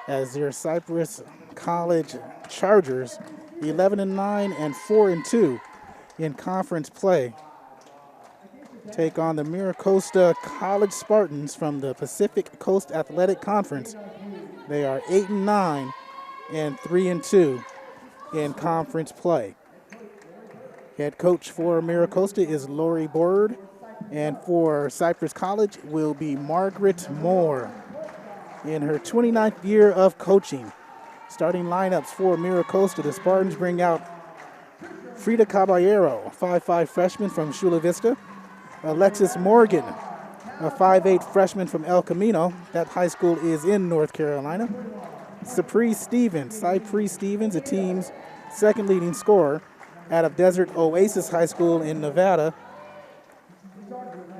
as their Cypress College Chargers 11-9 and 4-2 in conference play take on the MiraCosta College Spartans from the Pacific Coast Athletic Conference. They are 8-9 and 3-2 in conference play. Head coach for MiraCosta is Lori Bird, and for Cypress College will be Margaret Moore in her 29th year of coaching. Starting lineups for MiraCosta, the Spartans bring out Frida Caballero, a 5'5 freshman from Chula Vista. Alexis Morgan, a 5'8 freshman from El Camino. That high school is in North Carolina. Cypress Stevens, the team's second leading scorer out of Desert Oasis High School in Nevada.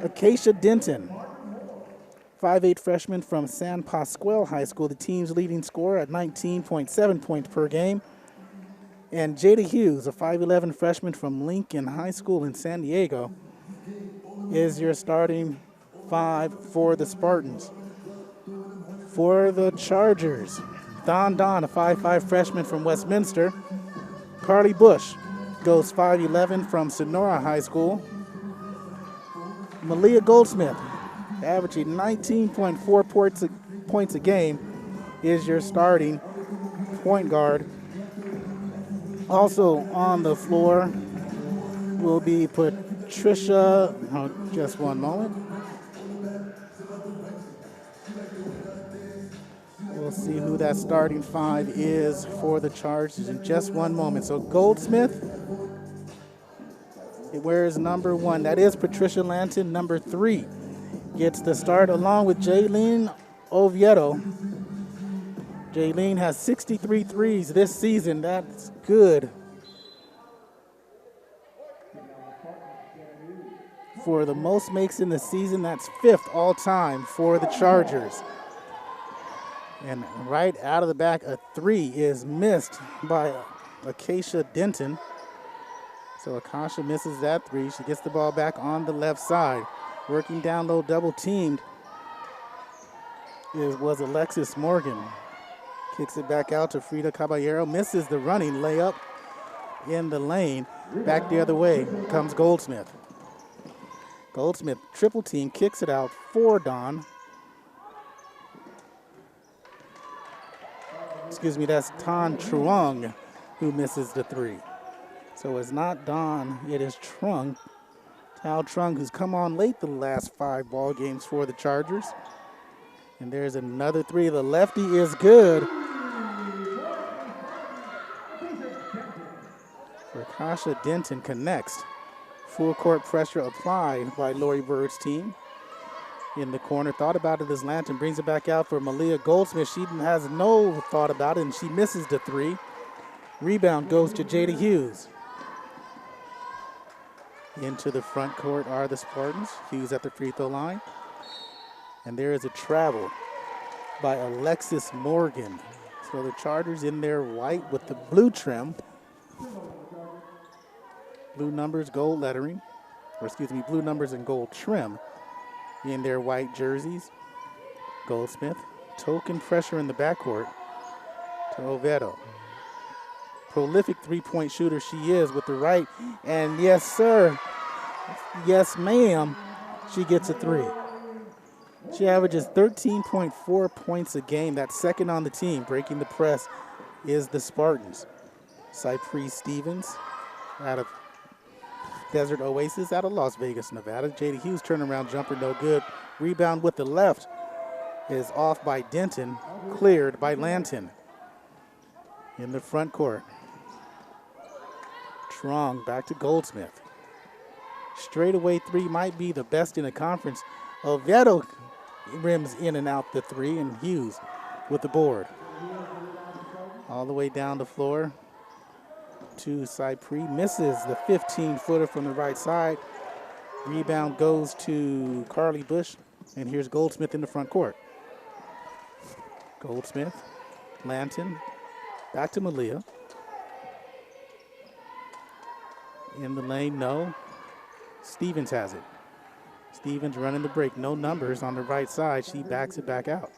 Acacia Denton, 5'8 freshman from San Pasqual High School, the team's leading scorer at 19.7 points per game. And Jada Hughes, a 5'11 freshman from Lincoln High School in San Diego, is your starting five for the Spartans. For the Chargers, Don, a 5'5 freshman from Westminster. Carly Bush goes 5'11 from Sonora High School. Malia Goldsmith, averaging 19.4 points a game, is your starting point guard. Also on the floor will be Patricia, just one moment. We'll see who that starting five is for the Chargers in just one moment. So Goldsmith, it wears number 1. That is Patricia Lanton. Number 3 gets the start along with Jaylene Oviedo. Jaylene has 63 threes this season. That's good for the most makes in the season. That's 5th all time for the Chargers. And right out of the back, a 3 is missed by Acacia Denton. So Acacia misses that 3. She gets the ball back on the left side. Working down low, double teamed was Alexis Morgan. Kicks it back out to Frida Caballero. Misses the running layup in the lane. Back the other way comes Goldsmith. Goldsmith triple team, kicks it out for Don. Excuse me, that's Tan Truong who misses the 3. So it's not Don, it is Trung. Tao Trung, who's come on late the last 5 ball games for the Chargers. And there's another 3. The lefty is good. Acacia Denton connects. Full court pressure applied by Lori Bird's team. In the corner, thought about it as Lanton brings it back out for Malia Goldsmith. She has no thought about it, and she misses the 3. Rebound goes to Jada Hughes. Into the front court are the Spartans. Hughes at the free throw line. And there is a travel by Alexis Morgan. So the Chargers in their white with the blue trim. Blue numbers, gold lettering. Or excuse me, blue numbers and gold trim in their white jerseys. Goldsmith, token pressure in the backcourt to Oviedo. Prolific three-point shooter she is with the right. And yes, sir, yes, ma'am, she gets a 3. She averages 13.4 points a game. That's second on the team. Breaking the press is the Spartans. Cypress Stevens out of Desert Oasis out of Las Vegas, Nevada. Jada Hughes turnaround jumper, no good. Rebound with the left is off by Denton, cleared by Lanton. In the front court, Trong back to Goldsmith. Straightaway 3 might be the best in the conference. Oviedo rims in and out the 3, and Hughes with the board. All the way down the floor to Cypress. Misses the 15-footer from the right side. Rebound goes to Carly Bush, and here's Goldsmith in the front court. Goldsmith, Lanton, back to Malia. In the lane, no. Stevens has it. Stevens running the break. No numbers on the right side. She backs it back out.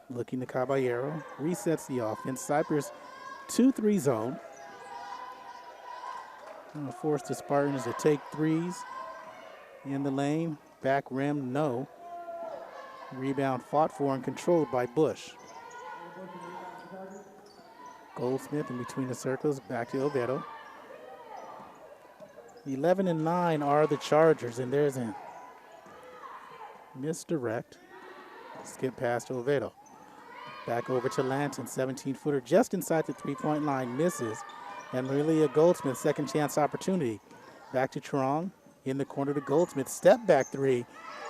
Looking to Caballero. Resets the offense. Cypress 2-3 zone. Gonna force the Spartans to take threes in the lane. Back rim, no. Rebound fought for and controlled by Bush. Goldsmith in between the circles, back to Oviedo. 11-9 are the Chargers, and there's a misdirect. Skip past to Oviedo. Back over to Lanton, 17-footer just inside the three-point line, misses. And Maria Goldsmith, second chance opportunity. Back to Trong, in the corner to Goldsmith, step back three,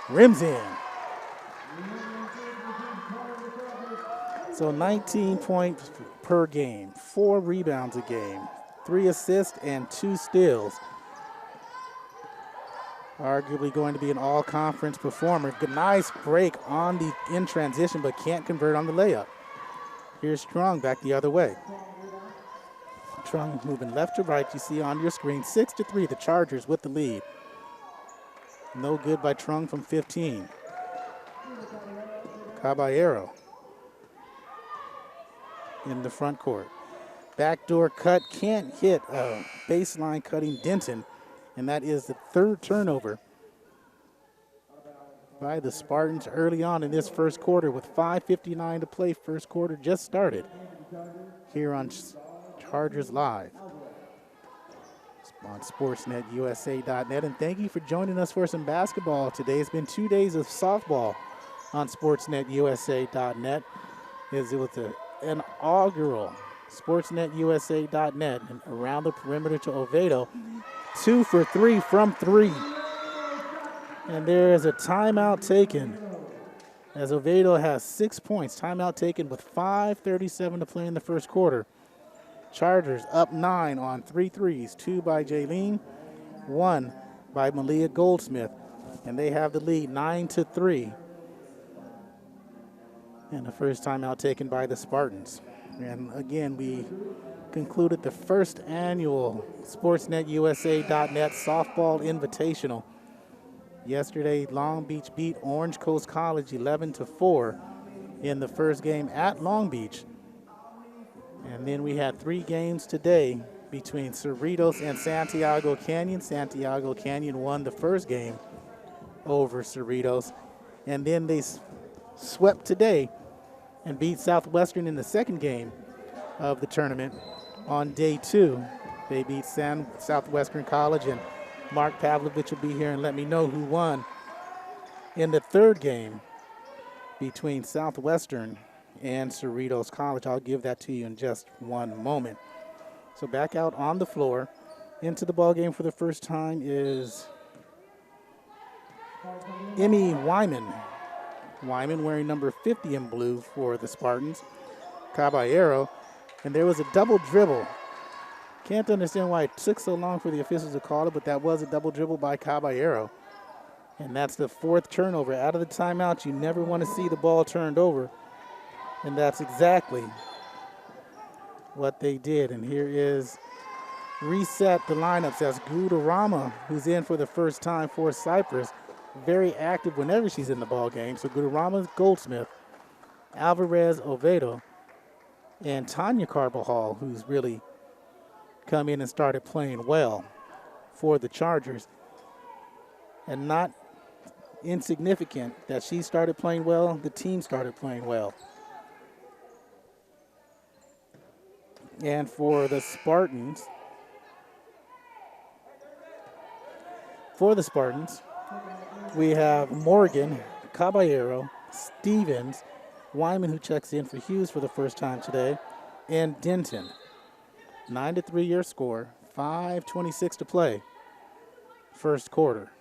rims in. So 19 points per game, 4 rebounds a game, 3 assists and 2 steals. Arguably going to be an all-conference performer. Nice break on the in transition, but can't convert on the layup. Here's Strong back the other way. Strong moving left to right. You see on your screen, 6-3, the Chargers with the lead. No good by Trung from 15. Caballero in the front court. Backdoor cut, can't hit a baseline cutting Denton, and that is the third turnover by the Spartans early on in this first quarter with 5:59 to play. First quarter just started here on Chargers Live on SportsNetUSA.net. And thank you for joining us for some basketball today. It's been 2 days of softball on SportsNetUSA.net. It was an inaugural SportsNetUSA.net and around the perimeter to Oviedo. 2 for 3 from 3. And there is a timeout taken as Oviedo has 6 points. Timeout taken with 5:37 to play in the first quarter. Chargers up 9 on 3 threes, 2 by Jaylene, 1 by Malia Goldsmith. And they have the lead 9-3. And the first timeout taken by the Spartans. And again, we concluded the first annual SportsNetUSA.net Softball Invitational. Yesterday, Long Beach beat Orange Coast College 11-4 in the first game at Long Beach. And then we had 3 games today between Cerritos and Santiago Canyon. Santiago Canyon won the first game over Cerritos. And then they swept today and beat Southwestern in the second game of the tournament. On day 2, they beat Southwestern College, and Mark Pavlovich will be here and let me know who won in the third game between Southwestern and Cerritos College. I'll give that to you in just one moment. So back out on the floor. Into the ball game for the first time is Emmy Wyman. Wyman wearing number 50 in blue for the Spartans. Caballero. And there was a double dribble. Can't understand why it took so long for the officials to call it, but that was a double dribble by Caballero. And that's the 4th turnover. Out of the timeout, you never want to see the ball turned over. And that's exactly what they did. And here is reset the lineups as Gudurama, who's in for the first time for Cypress, very active whenever she's in the ball game. So Gudurama, Goldsmith, Alvarez, Oviedo, and Tanya Carbajal, who's really come in and started playing well for the Chargers. And not insignificant that she started playing well, the team started playing well. And for the Spartans, we have Morgan, Caballero, Stevens, Wyman, who checks in for Hughes for the first time today, and Denton. 9-3 your score, 5:26 to play, first quarter.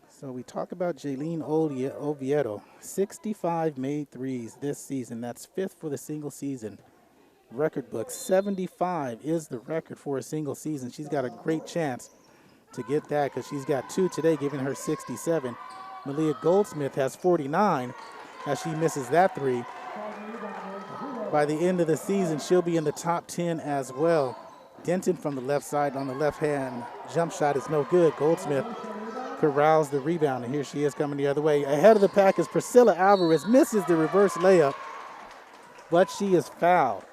So we talk about Jaylene Oviedo, 65 made threes this season. That's 5th for the single season record book. 75 is the record for a single season. She's got a great chance to get that because she's got 2 today, giving her 67. Malia Goldsmith has 49 as she misses that 3. By the end of the season, she'll be in the top 10 as well. Denton from the left side on the left hand jump shot is no good. Goldsmith corrals the rebound, and here she is coming the other way. Ahead of the pack is Priscilla Alvarez, misses the reverse layup, but she is fouled.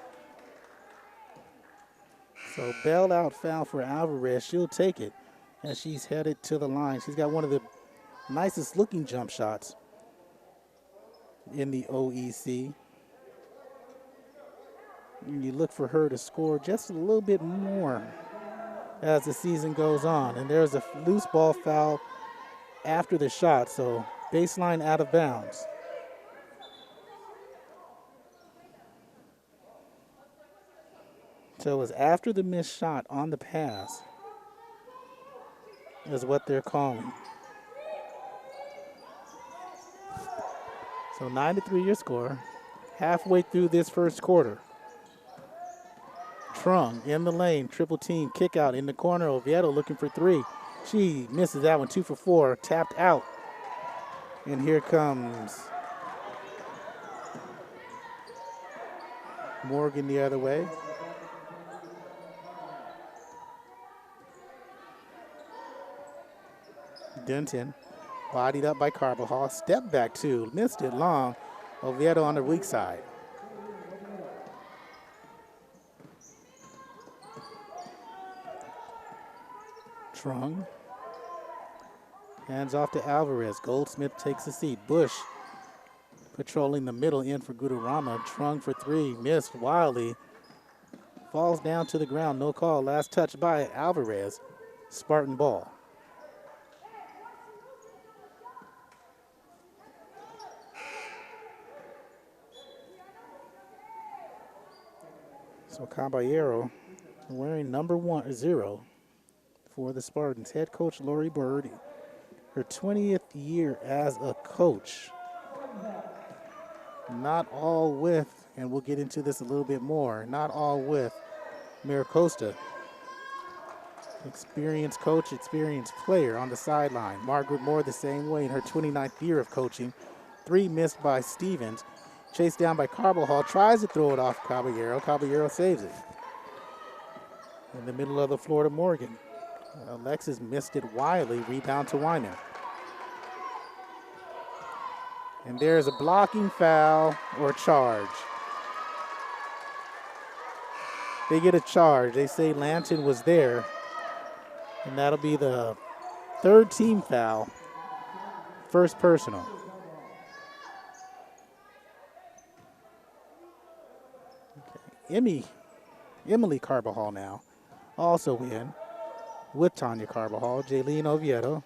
So bail-out foul for Alvarez. She'll take it as she's headed to the line. She's got one of the nicest looking jump shots in the OEC. And you look for her to score just a little bit more as the season goes on. And there's a loose ball foul after the shot, so baseline out of bounds. So it was after the missed shot on the pass is what they're calling. So 9-3 your score. Halfway through this first quarter. Trung in the lane, triple team, kick out in the corner. Oviedo looking for three. She misses that one, 2 for 4, tapped out. And here comes Morgan the other way. Denton, bodied up by Carbajal, step back two, missed it long. Oviedo on the weak side. Trung, hands off to Alvarez. Goldsmith takes a seat. Bush patrolling the middle in for Gudurama. Trung for three, missed wildly. Falls down to the ground, no call. Last touch by Alvarez. Spartan ball. So Caballero wearing number 0 for the Spartans. Head coach Lori Bird, her 20th year as a coach. Not all with, and we'll get into this a little bit more, not all with MiraCosta. Experienced coach, experienced player on the sideline. Margaret Moore the same way in her 29th year of coaching. 3 missed by Stevens. Chased down by Carbajal, tries to throw it off Caballero. Caballero saves it. In the middle of the floor to Morgan. Alexis missed it wildly, rebound to Weiner. And there's a blocking foul or charge. They get a charge. They say Lanton was there. And that'll be the 3rd team foul. First personal. Emily Carbajal now also in with Tanya Carbajal. Jaylene Oviedo.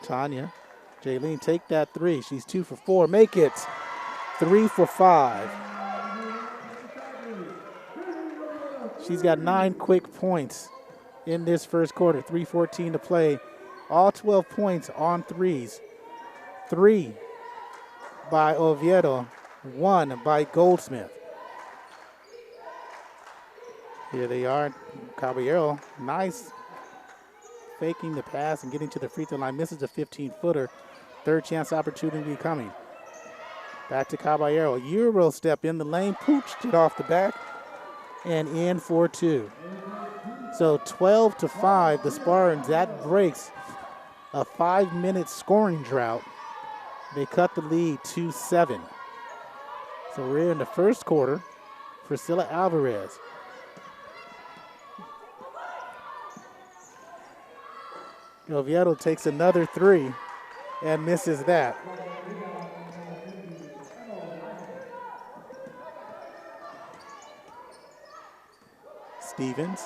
Tanya. Jaylene, take that 3. She's 2 for 4. Make it 3 for 5. She's got 9 quick points in this first quarter. 3:14 to play. All 12 points on threes. 3 by Oviedo, 1 by Goldsmith. Here they are. Caballero, nice. Faking the pass and getting to the free throw line. Misses a 15-footer. 3rd chance opportunity coming. Back to Caballero. Euro step in the lane. Pooched it off the back. And in for 2. So 12-5, the Spartans. That breaks a 5-minute scoring drought. They cut the lead to 7. So we're in the first quarter. Priscilla Alvarez. Oviedo takes another 3 and misses that. Stevens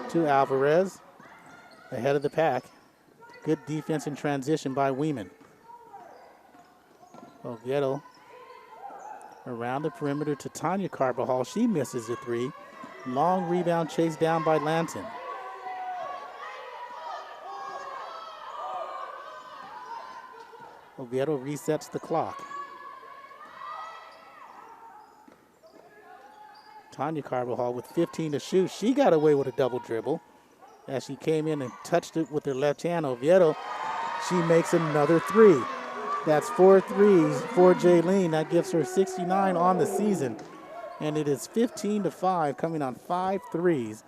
to Alvarez. Ahead of the pack. Good defense in transition by Weeman. Oviedo around the perimeter to Tanya Carbajal. She misses the 3. Long rebound chased down by Lanton. Oviedo resets the clock. Tanya Carbajal with 15 to shoot. She got away with a double dribble as she came in and touched it with her left hand. Oviedo, she makes another 3. That's 4 threes for Jaylene. That gives her 69 on the season. And it is 15-5, coming on 5 threes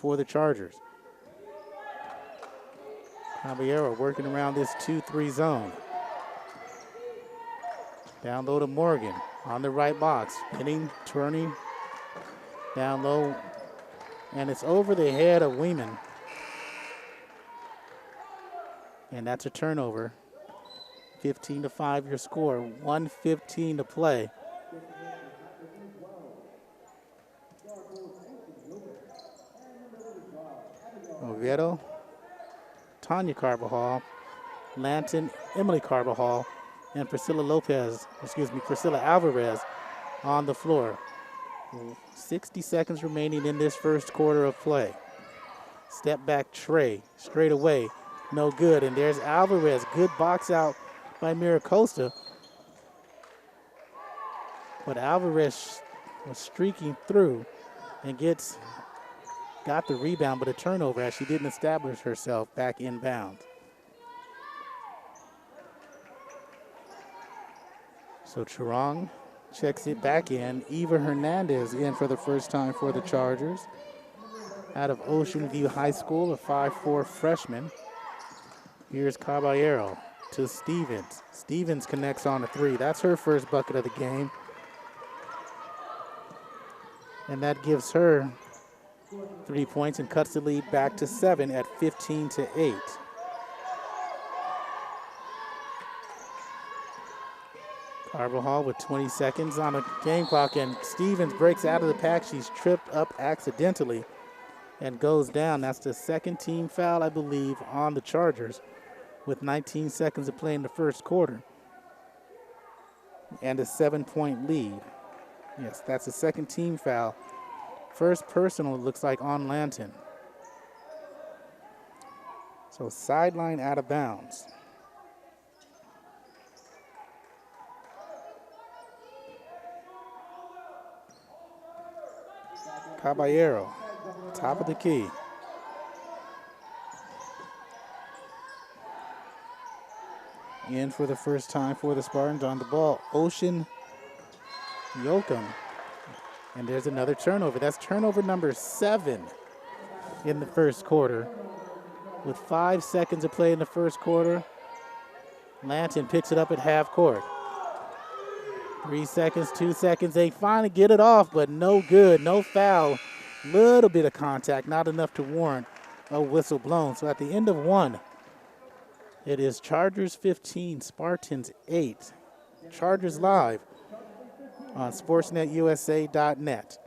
for the Chargers. Caballero working around this 2-3 zone. Down low to Morgan on the right box. Spinning, turning, down low. And it's over the head of Weeman. And that's a turnover. 15-5 your score. 1:15 to play. Oviedo, Tanya Carbajal, Lanton, Emily Carbajal, and Priscilla Alvarez on the floor. 60 seconds remaining in this first quarter of play. Step back tray, straight away, no good. And there's Alvarez, good box out by MiraCosta. But Alvarez was streaking through and got the rebound, but a turnover as she didn't establish herself back inbound. So Churong checks it back in. Eva Hernandez in for the first time for the Chargers. Out of Ocean View High School, a 5'4" freshman. Here's Caballero to Stevens. Stevens connects on a three. That's her first bucket of the game. And that gives her 3 points and cuts the lead back to 7 at 15-8. Carbajal with 20 seconds on the game clock, and Stevens breaks out of the pack. She's tripped up accidentally and goes down. That's the second team foul, I believe, on the Chargers with 19 seconds to play in the first quarter. And a 7-point lead. Yes, that's the second team foul. First personal, it looks like, on Lanton. So sideline out of bounds. Caballero, top of the key. In for the first time for the Spartans on the ball, Ocean Yoakum. And there's another turnover. That's turnover number 7 in the first quarter. With 5 seconds to play in the first quarter, Lanton picks it up at half court. 3 seconds, 2 seconds. They finally get it off, but no good, no foul. Little bit of contact, not enough to warrant a whistle blown. So at the end of 1, it is Chargers 15, Spartans 8. Chargers live on sportsnetusa.net.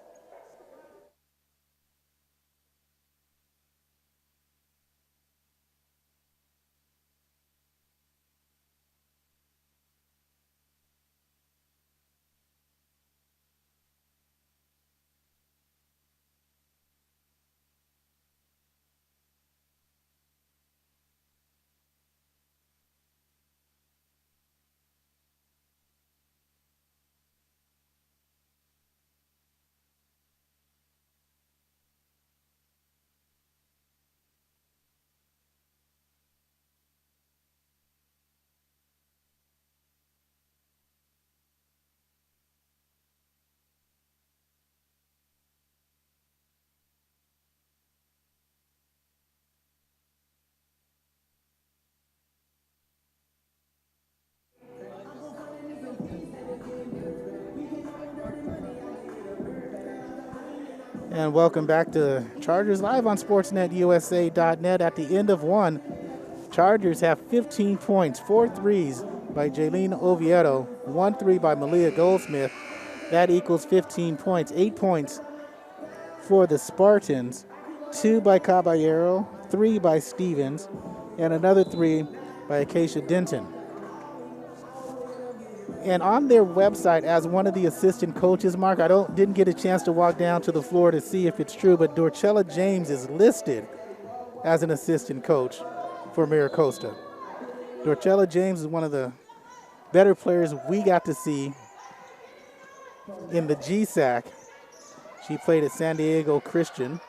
And welcome back to Chargers Live on sportsnetusa.net. At the end of 1, Chargers have 15 points, 4 threes by Jaylene Oviedo, 1 3 by Malia Goldsmith. That equals 15 points. 8 points for the Spartans, 2 by Caballero, 3 by Stevens, and another 3 by Acacia Denton. And on their website, as one of the assistant coaches, Mark, I didn't get a chance to walk down to the floor to see if it's true, but Dorchella James is listed as an assistant coach for MiraCosta. Dorchella James is one of the better players we got to see in the GSAC. She played at San Diego Christian.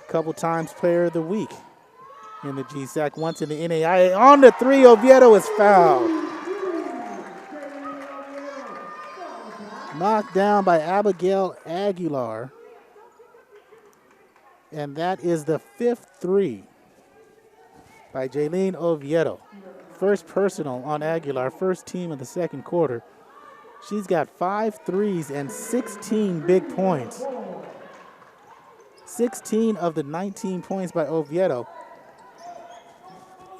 A couple times player of the week in the GSAC, once in the NAIA. On the 3, Oviedo is fouled. Knocked down by Abigail Aguilar. And that is the 5th three by Jaylene Oviedo. First personal on Aguilar, first team in the second quarter. She's got 5 threes and 16 big points. 16 of the 19 points by Oviedo.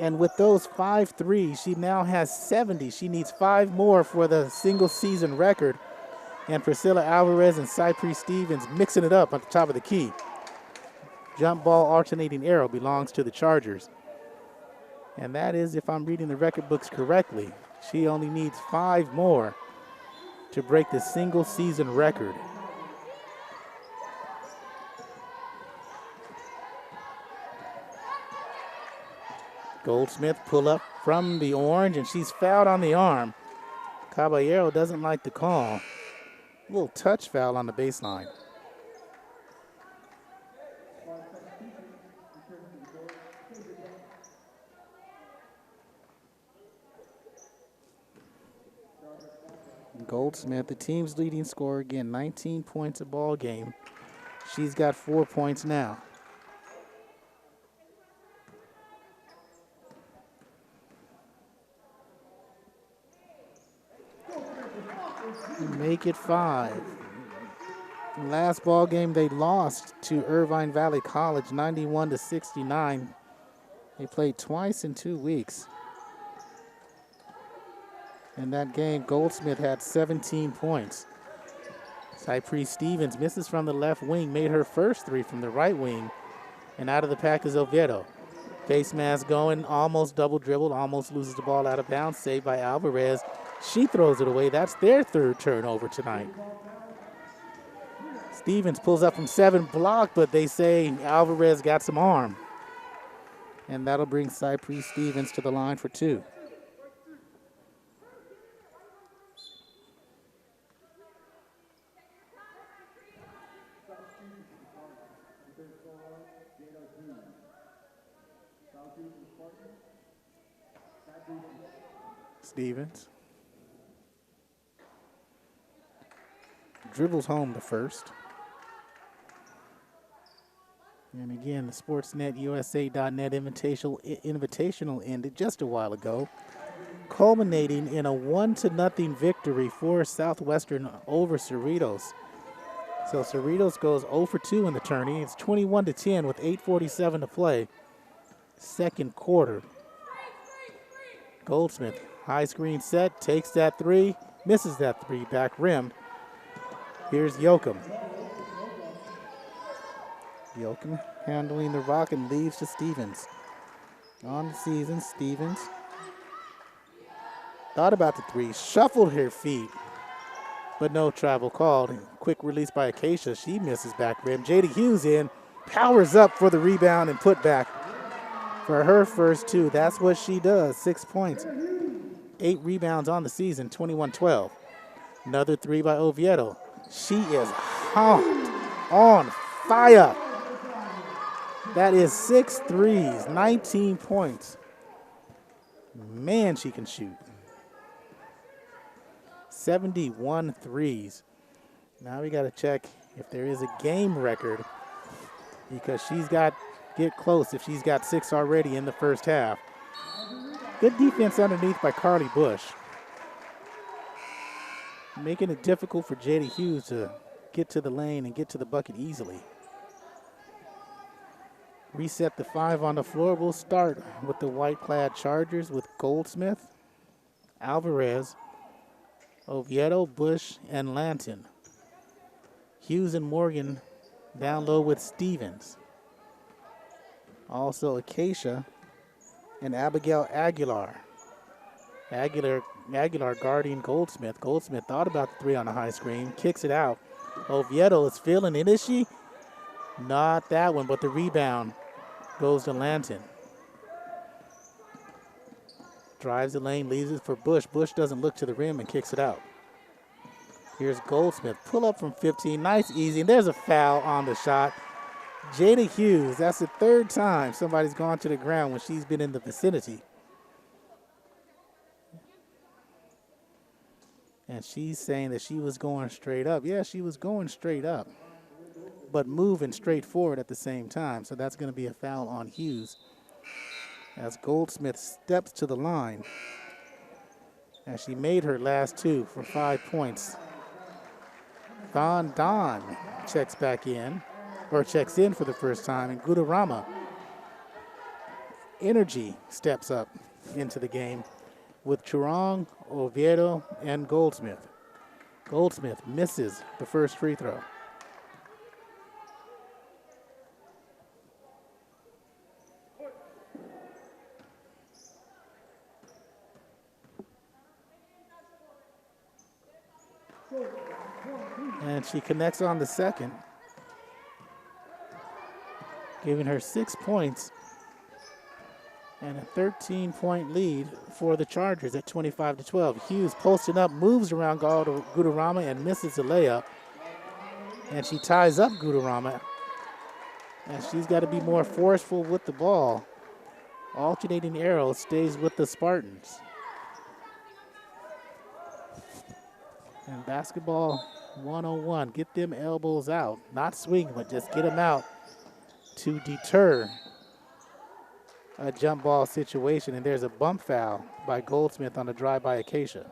And with those 5 threes, she now has 70. She needs 5 more for the single season record. And Priscilla Alvarez and Cypress Stevens mixing it up at the top of the key. Jump ball alternating arrow belongs to the Chargers. And that is, if I'm reading the record books correctly, she only needs 5 more to break the single season record. Goldsmith pull up from the orange, and she's fouled on the arm. Caballero doesn't like the call. A little touch foul on the baseline. Goldsmith, the team's leading scorer, again, 19 points a ball game. She's got 4 points now. Make it 5. Last ball game they lost to Irvine Valley College, 91-69. They played twice in 2 weeks. In that game, Goldsmith had 17 points. Cypress Stevens misses from the left wing, made her first 3 from the right wing. And out of the pack is Oviedo. Face mask going, almost double dribbled, almost loses the ball out of bounds, saved by Alvarez. She throws it away. That's their 3rd turnover tonight. Stevens pulls up from 7, blocked, but they say Alvarez got some arm. And that'll bring Cypress Stevens to the line for 2. Stevens dribbles home the first. And again, the SportsNetUSA.net Invitational ended just a while ago, culminating in a 1-0 victory for Southwestern over Cerritos. So Cerritos goes 0 for 2 in the tourney. It's 21-10 with 8:47 to play. Second quarter. Goldsmith, high screen set, takes that 3, misses that 3, back rimmed. Here's Yoakum. Yoakum handling the rock and leaves to Stevens. On the season, Stevens thought about the 3, shuffled her feet, but no travel called. Quick release by Acacia. She misses back rim. Jada Hughes in, powers up for the rebound and put back for her first 2. That's what she does. 6 points, 8 rebounds on the season, 21-12. Another 3 by Oviedo. She is on fire. That is 6 threes, 19 points. Man, she can shoot. 71 threes. Now we got to check if there is a game record, because she's got get close if she's got 6 already in the first half. Good defense underneath by Carly Bush, making it difficult for Jada Hughes to get to the lane and get to the bucket easily. Reset the 5 on the floor. We'll start with the white-clad Chargers with Goldsmith, Alvarez, Oviedo, Bush, and Lanton. Hughes and Morgan down low with Stevens. Also Acacia and Abigail Aguilar. Aguilar guarding Goldsmith. Goldsmith thought about the 3 on the high screen, kicks it out. Oviedo is feeling it, is she? Not that one, but the rebound goes to Lanton. Drives the lane, leaves it for Bush. Bush doesn't look to the rim and kicks it out. Here's Goldsmith. Pull up from 15. Nice, easy. And there's a foul on the shot. Jada Hughes, that's the 3rd time somebody's gone to the ground when she's been in the vicinity. And she's saying that she was going straight up. Yeah, she was going straight up. but moving straight forward at the same time. So that's going to be a foul on Hughes as Goldsmith steps to the line. And she made her last two for 5 points. Don checks back in, or checks in for the first time, and Gudarama Energy steps up into the game with Churong, Oviedo, and Goldsmith. Goldsmith misses the first free throw. And she connects on the second, giving her 6 points and a 13-point lead for the Chargers at 25-12. Hughes posting up, moves around Gudarama and misses the layup. And she ties up Gudarama. And she's got to be more forceful with the ball. Alternating arrow stays with the Spartans. And basketball 101, get them elbows out. Not swing, but just get them out to deter a jump ball situation. And there's a bump foul by Goldsmith on the drive by Acacia.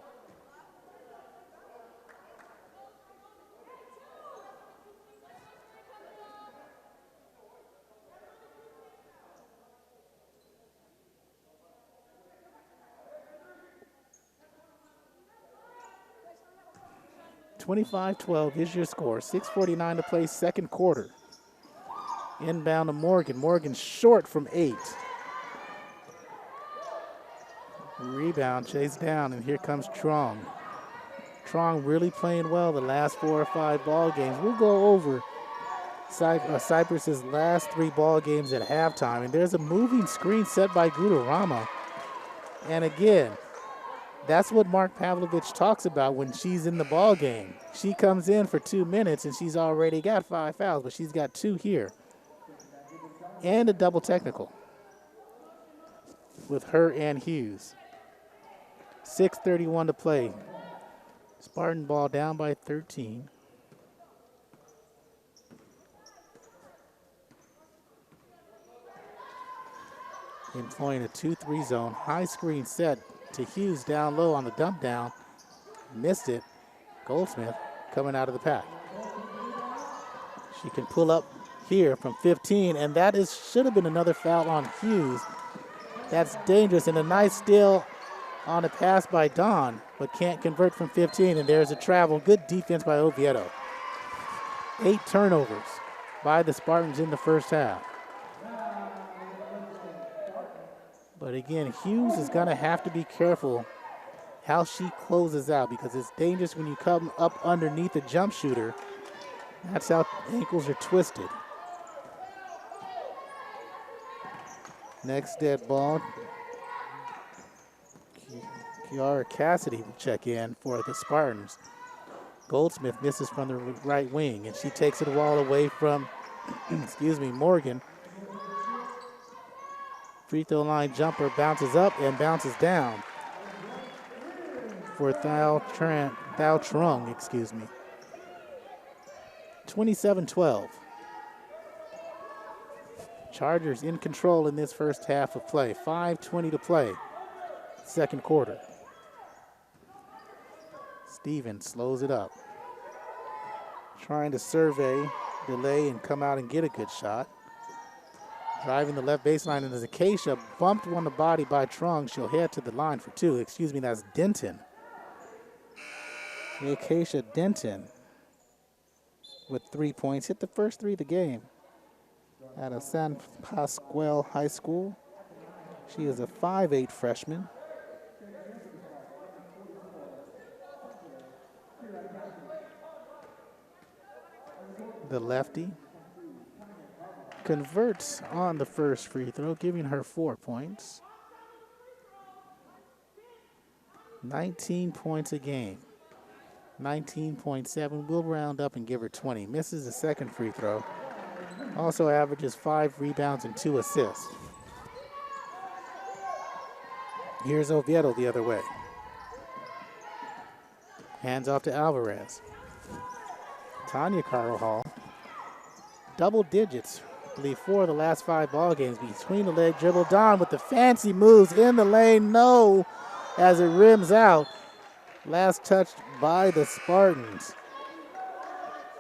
(25-12) is your score. 6:49 to play, second quarter. Inbound to Morgan. Morgan short from 8. Rebound, chased down, and here comes Trong. Trong really playing well the last 4 or 5 ball games. We'll go over Cypress's last 3 ball games at halftime, and there's a moving screen set by Gudarama. And again, that's what Mark Pavlovich talks about when she's in the ball game. She comes in for 2 minutes and she's already got 5 fouls, but she's got 2 here. And a double technical with her and Hughes. 6:31 to play. Spartan ball down by 13. Employing a 2-3 zone. High screen set to Hughes down low on the dump down. Missed it. Goldsmith coming out of the pack. She can pull up here from 15, and that should have been another foul on Hughes. That's dangerous, and a nice steal on a pass by Don, but can't convert from 15, and there's a travel. Good defense by Oviedo. 8 turnovers by the Spartans in the first half. But again, Hughes is going to have to be careful how she closes out, because it's dangerous when you come up underneath a jump shooter. That's how ankles are twisted. Next dead ball. Kiara Cassidy will check in for the Spartans. Goldsmith misses from the right wing, and she takes it all away from, Morgan. Free throw line jumper bounces up and bounces down for Thao Trung. 27-12. Chargers in control in this first half of play. 5:20 to play, second quarter. Stevens slows it up. Trying to survey, delay, and come out and get a good shot. Driving the left baseline, and as Acacia bumped on the body by Trung, she'll head to the line for 2. That's Denton. Acacia Denton with 3 points. Hit the first 3 of the game out of San Pascual High School. She is a 5'8" freshman. The lefty converts on the first free throw, giving her 4 points. 19 points a game. 19.7. We'll round up and give her 20. Misses the second free throw. Also averages 5 rebounds and 2 assists. Here's Oviedo the other way. Hands off to Alvarez. Tanya Carvajal double digits. I believe 4 of the last 5 ball games. Between the leg dribble. Don with the fancy moves in the lane. No, as it rims out. Last touched by the Spartans.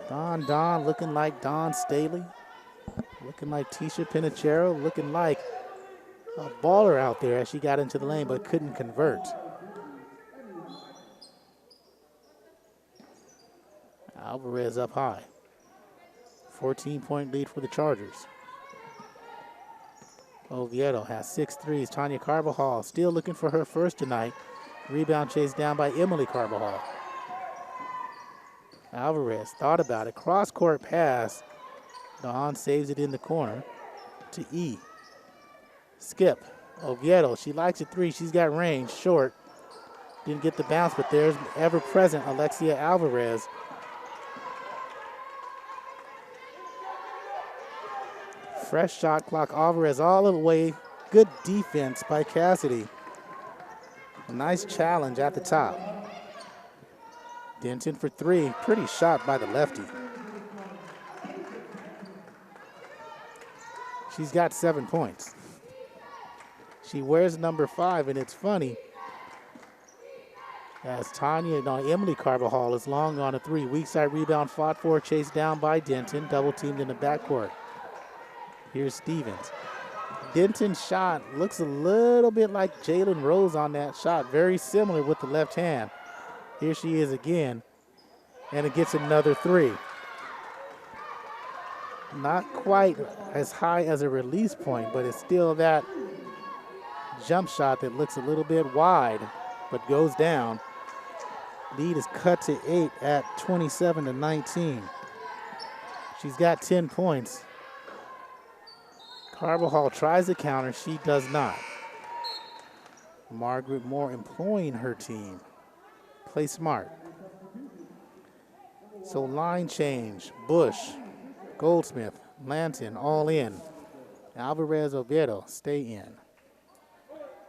Don looking like Don Staley. Looking like Tisha Pinachero. Looking like a baller out there as she got into the lane but couldn't convert. Alvarez up high. 14-point lead for the Chargers. Oviedo has 6 threes. Tanya Carvajal still looking for her first tonight. Rebound chased down by Emily Carvajal. Alvarez thought about it. Cross-court pass. Dawn saves it in the corner to E. Skip. Oviedo, she likes a 3. She's got range, short. Didn't get the bounce, but there's ever-present Alexia Alvarez. Fresh shot clock. Alvarez all the way. Good defense by Cassidy. A nice challenge at the top. Denton for 3. Pretty shot by the lefty. She's got 7 points. She wears number 5, and it's funny as Emily Carvajal is long on a 3. Weak side rebound fought for, chased down by Denton, double teamed in the backcourt. Here's Stevens. Denton's shot looks a little bit like Jalen Rose on that shot. Very similar with the left hand. Here she is again. And it gets another 3. Not quite as high as a release point, but it's still that jump shot that looks a little bit wide, but goes down. Lead is cut to 8 at 27-19. She's got 10 points. Carvajal tries to counter. She does not. Margaret Moore employing her team. Play smart. So line change. Bush, Goldsmith, Lanton all in. Alvarez, Oviedo stay in.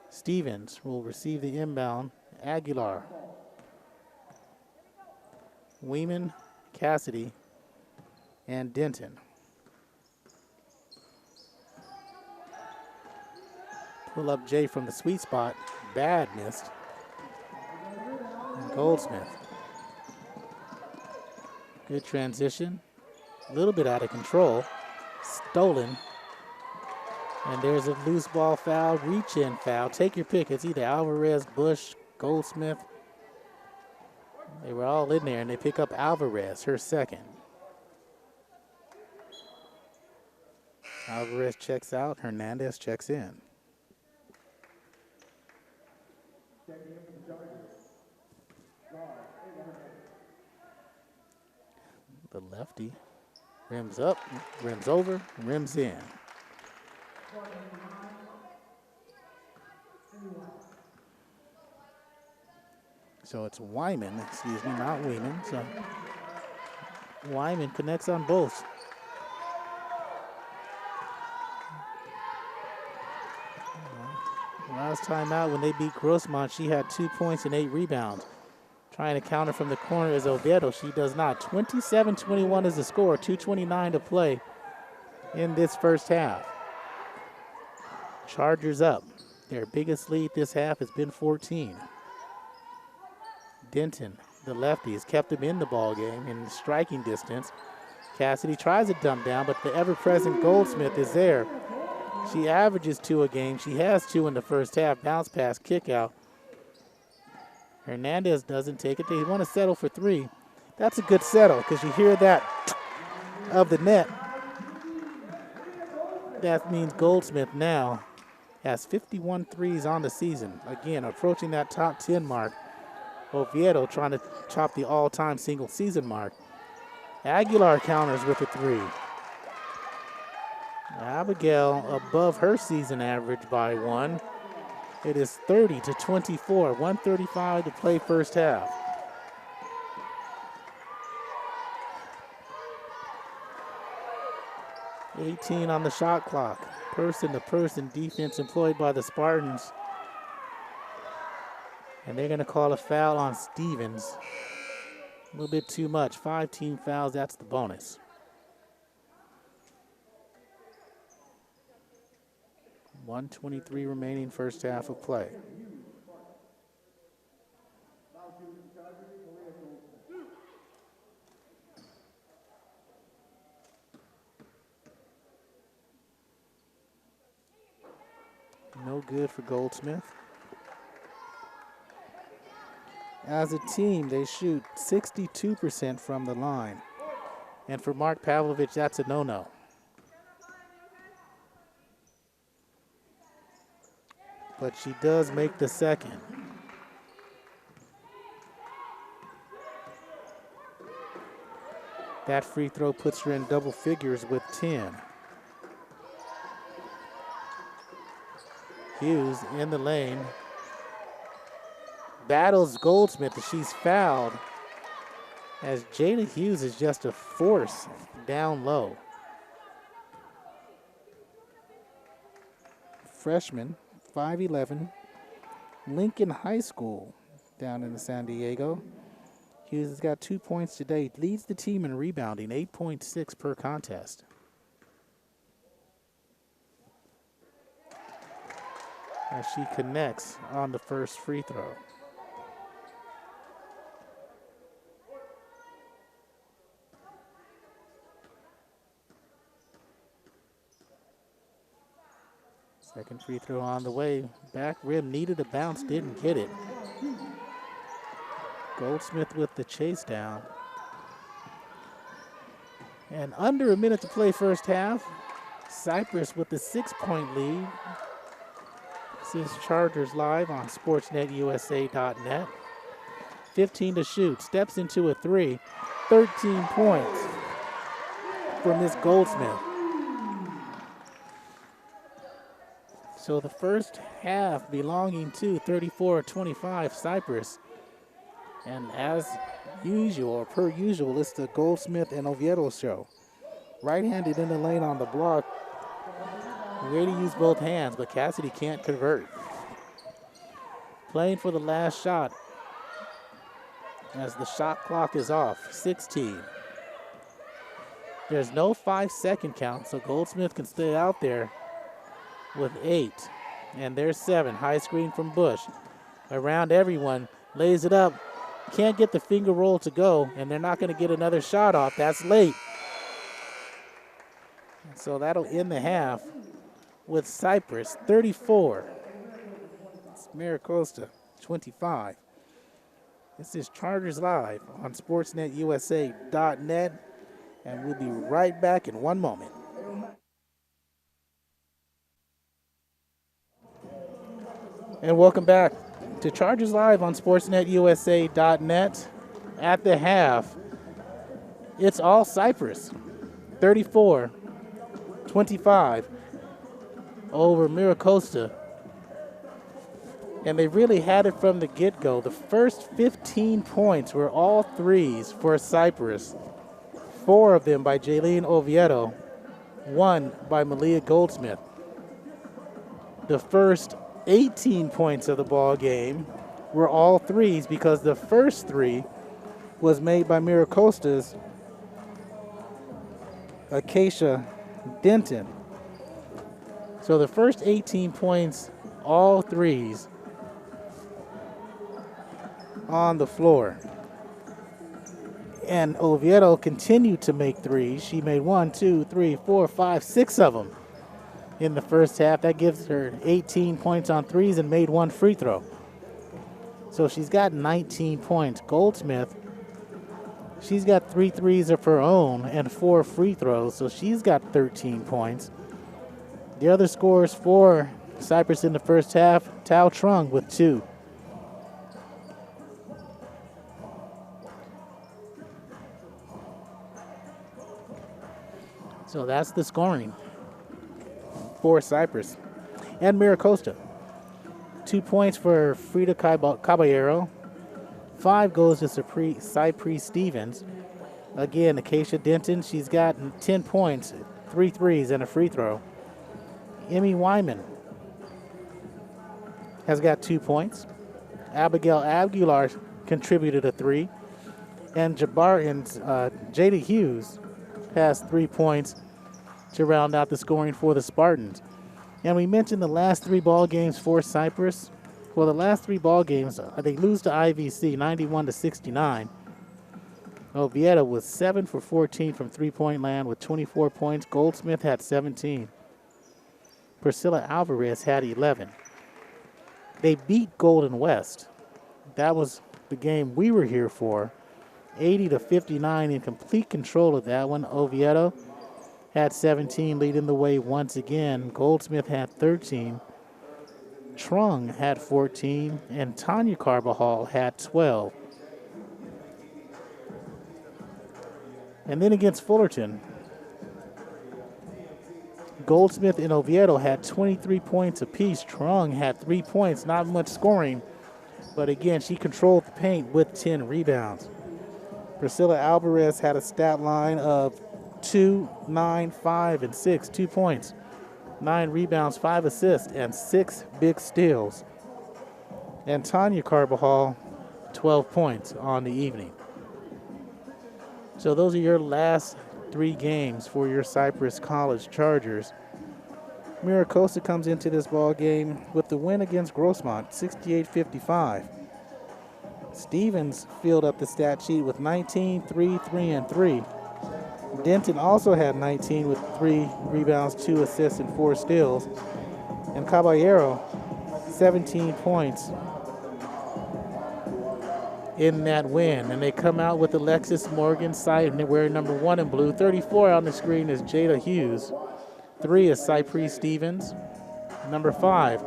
Stevens will receive the inbound. Aguilar. Weeman, Cassidy, and Denton. Pull up Jay from the sweet spot. Bad missed. And Goldsmith. Good transition. A little bit out of control. Stolen. And there's a loose ball foul, reach-in foul. Take your pick. It's either Alvarez, Bush, Goldsmith. They were all in there, and they pick up Alvarez, her second. Alvarez checks out. Hernandez checks in. The lefty rims up, rims over, rims in. So it's Wyman, excuse me, not Weeman. So Wyman connects on both. Last time out when they beat Grossmont, she had 2 points and 8 rebounds. Trying to counter from the corner is Oviedo. She does not. 27-21 is the score. 2:29 to play in this first half. Chargers up. Their biggest lead this half has been 14. Denton, the lefty, has kept him in the ball game in striking distance. Cassidy tries to dump down, but the ever-present Goldsmith is there. She averages 2 a game. She has 2 in the first half. Bounce pass, kick out. Hernandez doesn't take it. They want to settle for 3. That's a good settle because you hear that of the net. That means Goldsmith now has 51 threes on the season. Again, approaching that top 10 mark. Oviedo trying to chop the all-time single season mark. Aguilar counters with a 3. Abigail above her season average by 1. It is 30-24, 1:35 to play first half. $18 on the shot clock. Person-to-person defense employed by the Spartans. And they're going to call a foul on Stevens. A little bit too much. 5 team fouls, that's the bonus. 1:23 remaining first half of play. No good for Goldsmith. As a team, they shoot 62% from the line. And for Mark Pavlovich, that's a no-no. But she does make the second. That free throw puts her in double figures with 10. Hughes in the lane. Battles Goldsmith, and she's fouled, as Jada Hughes is just a force down low. Freshman, 5'11", Lincoln High School down in San Diego. Hughes has got 2 points today, leads the team in rebounding, 8.6 per contest. As she connects on the first free throw. Second free throw on the way. Back rim needed a bounce, didn't get it. Goldsmith with the chase down. And under a minute to play first half. Cypress with the 6-point lead. This is Chargers live on sportsnetusa.net. 15 to shoot, steps into a three. 13 points for Miss Goldsmith. So the first half belonging to 34-25 Cypress. And as usual, or per usual, it's the Goldsmith and Oviedo show. Right-handed in the lane on the block. Way to use both hands, but Cassidy can't convert. Playing for the last shot as the shot clock is off, 16. There's no 5-second count, so Goldsmith can stay out there with 8. And there's 7. High screen from Bush. Around everyone, lays it up. Can't get the finger roll to go, and they're not going to get another shot off. That's late. So that'll end the half with Cypress 34. It's MiraCosta 25. This is Chargers Live on sportsnetusa.net, and we'll be right back in one moment. And welcome back to Chargers Live on sportsnetusa.net. At the half, it's all Cypress, 34-25 over MiraCosta. And they really had it from the get-go. The first 15 points were all threes for Cypress. 4 of them by Jaylene Oviedo, 1 by Malia Goldsmith. The first 18 points of the ball game were all threes because the first 3 was made by MiraCosta's Acacia Denton. So the first 18 points, all threes on the floor. And Oviedo continued to make threes. She made 1, 2, 3, 4, 5, 6 of them in the first half. That gives her 18 points on threes and made 1 free throw. So she's got 19 points. Goldsmith, she's got 3 threes of her own and 4 free throws, so she's got 13 points. The other scores for Cypress in the first half, Tao Trung with 2. So that's the scoring for Cypress. And MiraCosta. 2 points for Frida Caballero. 5 goes to Cypress Stevens. Again, Acacia Denton, she's got 10 points, 3 threes, and a free throw. Emmy Wyman has got 2 points. Abigail Aguilar contributed a 3. And Jada Hughes has 3 points to round out the scoring for the Spartans. And we mentioned the last 3 ball games for Cypress. Well, the last 3 ball games, they lose to IVC 91-69. Oviedo was 7 for 14 from three-point land with 24 points. Goldsmith had 17. Priscilla Alvarez had 11. They beat Golden West. That was the game we were here for. 80-59 in complete control of that one. Oviedo had 17, leading the way once again. Goldsmith had 13. Trung had 14, and Tanya Carbajal had 12. And then against Fullerton, Goldsmith and Oviedo had 23 points apiece. Trung had 3 points, not much scoring, but again, she controlled the paint with 10 rebounds. Priscilla Alvarez had a stat line of 2, 9, 5, and 6, 2 points, 9 rebounds, 5 assists, and 6 big steals. And Tanya Carbajal, 12 points on the evening. So those are your last 3 games for your Cypress College Chargers. MiraCosta comes into this ball game with the win against Grossmont, 68-55. Stevens filled up the stat sheet with 19, 3, 3, and 3. Denton also had 19 with 3 rebounds, 2 assists, and 4 steals. And Caballero, 17 points in that win. And they come out with Alexis Morgan, wearing number 1 in blue. 34 on the screen is Jada Hughes. 3 is Cypress Stevens. Number 5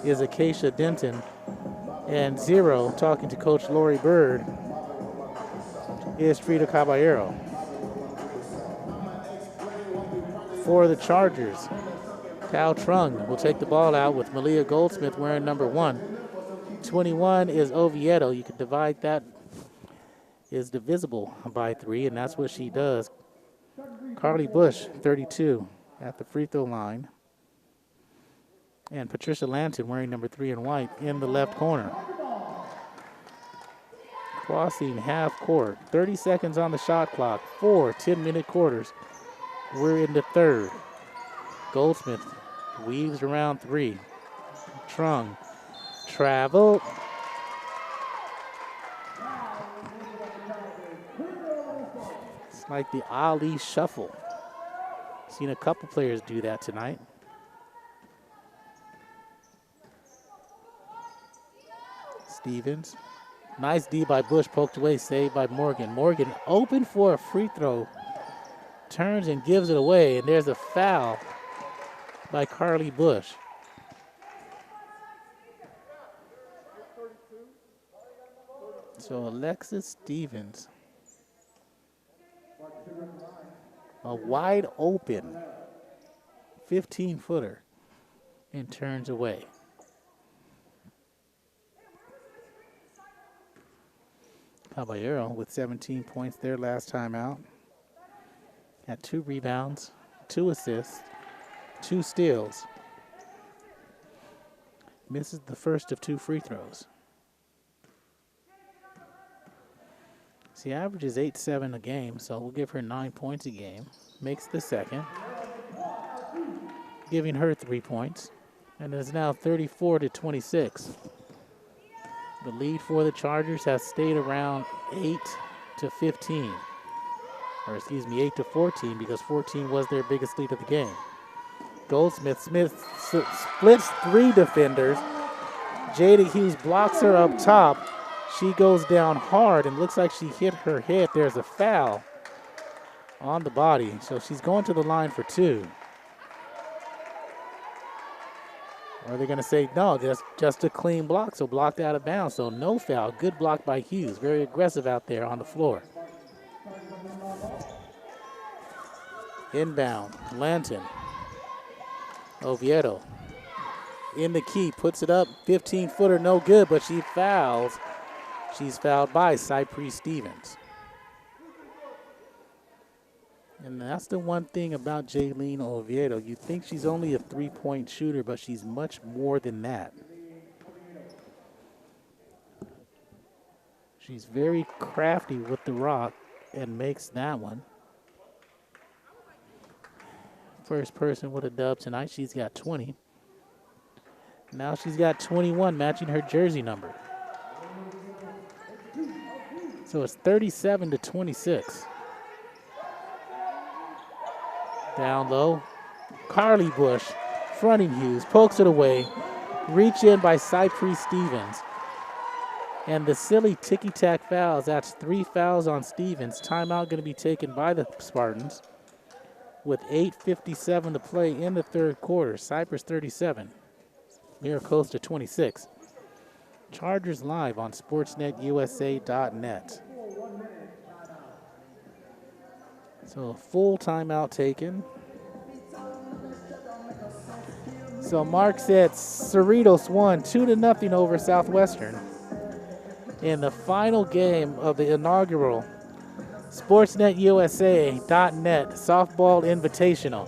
is Acacia Denton. And 0, talking to Coach Lori Bird, is Frida Caballero. For the Chargers, Cal Trung will take the ball out with Malia Goldsmith wearing number 1. 21 is Oviedo. You can divide that, is divisible by 3, and that's what she does. Carly Bush, 32, at the free throw line. And Patricia Lanton wearing number 3 in white in the left corner. Crossing half court, 30 seconds on the shot clock, 4 10-minute quarters. We're in the third. Goldsmith weaves around 3. Trung, travel. It's like the Ali shuffle. Seen a couple players do that tonight. Stevens. Nice D by Bush, poked away, saved by Morgan. Morgan open for a free throw. Turns and gives it away, and there's a foul by Carly Bush. So Alexis Stevens, a wide open 15-footer, and turns away. Caballero with 17 points there last time out. Had 2 rebounds, 2 assists, 2 steals. Misses the first of 2 free throws. She averages 8-7 a game, so we'll give her 9 points a game. Makes the second, giving her 3 points, and is now 34-26. The lead for the Chargers has stayed around 8-15. Or excuse me, 8-14, because 14 was their biggest lead of the game. Goldsmith splits 3 defenders. Jada Hughes blocks her up top. She goes down hard and looks like she hit her head. There's a foul on the body, so she's going to the line for 2. Or are they going to say, no, just a clean block, so blocked out of bounds, so no foul. Good block by Hughes. Very aggressive out there on the floor. Inbound, Lanton. Oviedo in the key, puts it up, 15-footer, no good, but she fouls. She's fouled by Cypress Stevens. And that's the one thing about Jaylene Oviedo. You think she's only a 3-point shooter, but she's much more than that. She's very crafty with the rock and makes that one. First person with a dub tonight. She's got 20. Now she's got 21, matching her jersey number. So it's 37-26. Down low. Carly Bush, fronting Hughes, pokes it away. Reach in by Cypress Stevens. And the silly ticky-tack fouls, that's 3 fouls on Stevens. Timeout going to be taken by the Spartans with 8:57 to play in the third quarter. Cypress 37, MiraCosta 26. Chargers live on sportsnetusa.net. So a full timeout taken. So Mark said Cerritos won 2-0 over Southwestern in the final game of the inaugural SportsNetUSA.net Softball Invitational.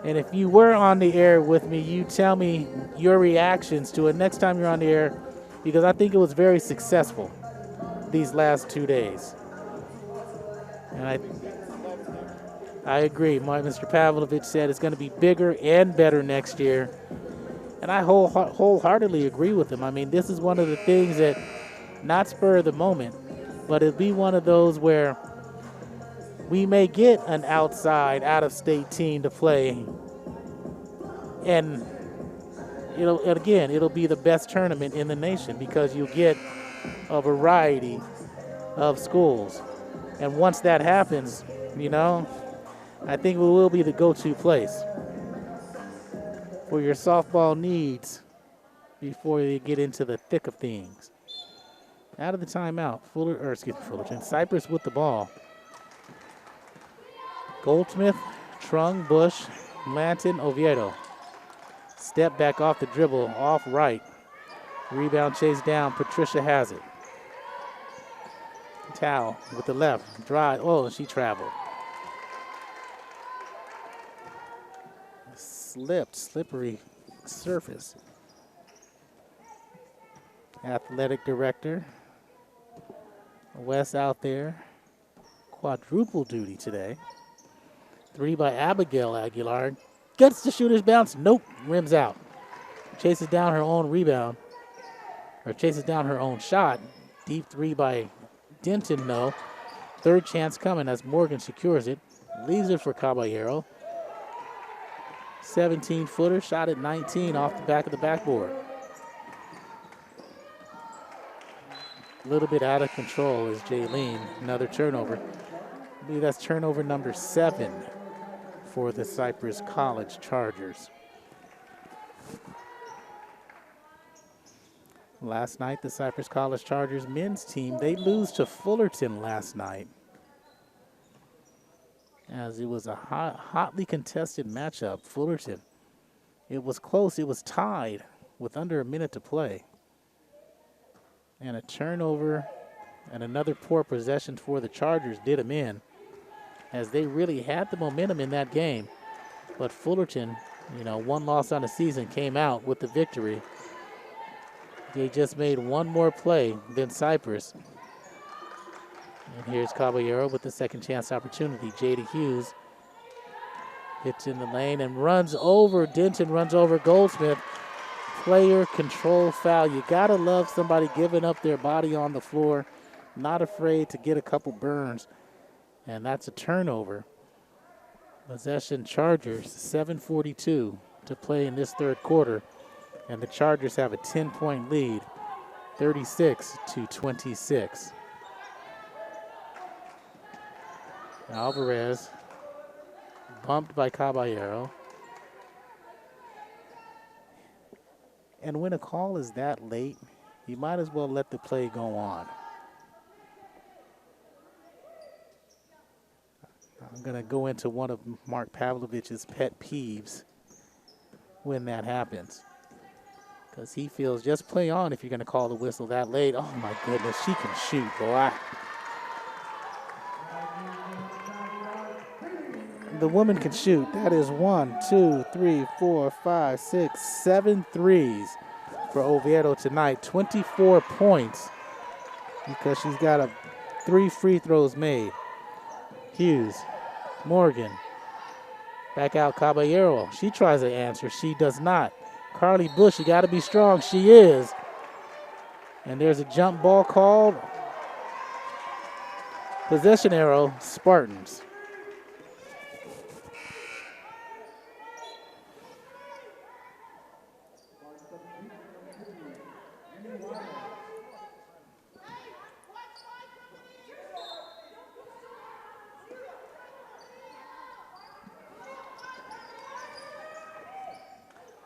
And if you were on the air with me, you tell me your reactions to it next time you're on the air, because I think it was very successful these last 2 days. And I agree. Mr. Pavlovich said it's going to be bigger and better next year. And I wholeheartedly agree with him. I mean, this is one of the things that, not spur of the moment, but it'll be one of those where we may get an out-of-state team to play. And it'll be the best tournament in the nation because you get a variety of schools. And once that happens, I think we will be the go-to place for your softball needs before you get into the thick of things. Out of the timeout, Fullerton. Cypress with the ball. Goldsmith, Trung, Bush, Lanton, Oviedo. Step back off the dribble, off right. Rebound chase down, Patricia has it. Towel with the left, drive, she traveled. Slippery surface. Athletic director, Wes out there, quadruple duty today. 3 by Abigail Aguilar. Gets the shooter's bounce, nope, rims out. Chases down her own rebound, or chases down her own shot. Deep 3 by Denton, no. Third chance coming as Morgan secures it. Leaves it for Caballero. 17-footer, shot at 19 off the back of the backboard. A little bit out of control is Jaylene. Another turnover. I believe that's turnover number 7 for the Cypress College Chargers. Last night, the Cypress College Chargers men's team, they lose to Fullerton last night, as it was a hotly contested matchup. Fullerton, it was close. It was tied with under a minute to play. And a turnover and another poor possession for the Chargers did them in, as they really had the momentum in that game. But Fullerton, one loss on the season, came out with the victory. They just made one more play than Cypress. And here's Caballero with the second chance opportunity. Jada Hughes hits in the lane and runs over. Denton runs over Goldsmith. Player control foul. You gotta love somebody giving up their body on the floor, not afraid to get a couple burns. And that's a turnover. Possession Chargers, 7:42 to play in this third quarter. And the Chargers have a 10-point lead, 36-26. Alvarez bumped by Caballero. And when a call is that late, you might as well let the play go on. I'm going to go into one of Mark Pavlovich's pet peeves when that happens, because he feels just play on if you're going to call the whistle that late. Oh, my goodness, she can shoot, boy. The woman can shoot. That is 1, 2, 3, 4, 5, 6, 7 threes for Oviedo tonight. 24 points because she's got 3 free throws made. Hughes, Morgan, Back out Caballero. She tries to answer. She does not. Carly Bush, you got to be strong. She is. And there's a jump ball called. Possession arrow, Spartans.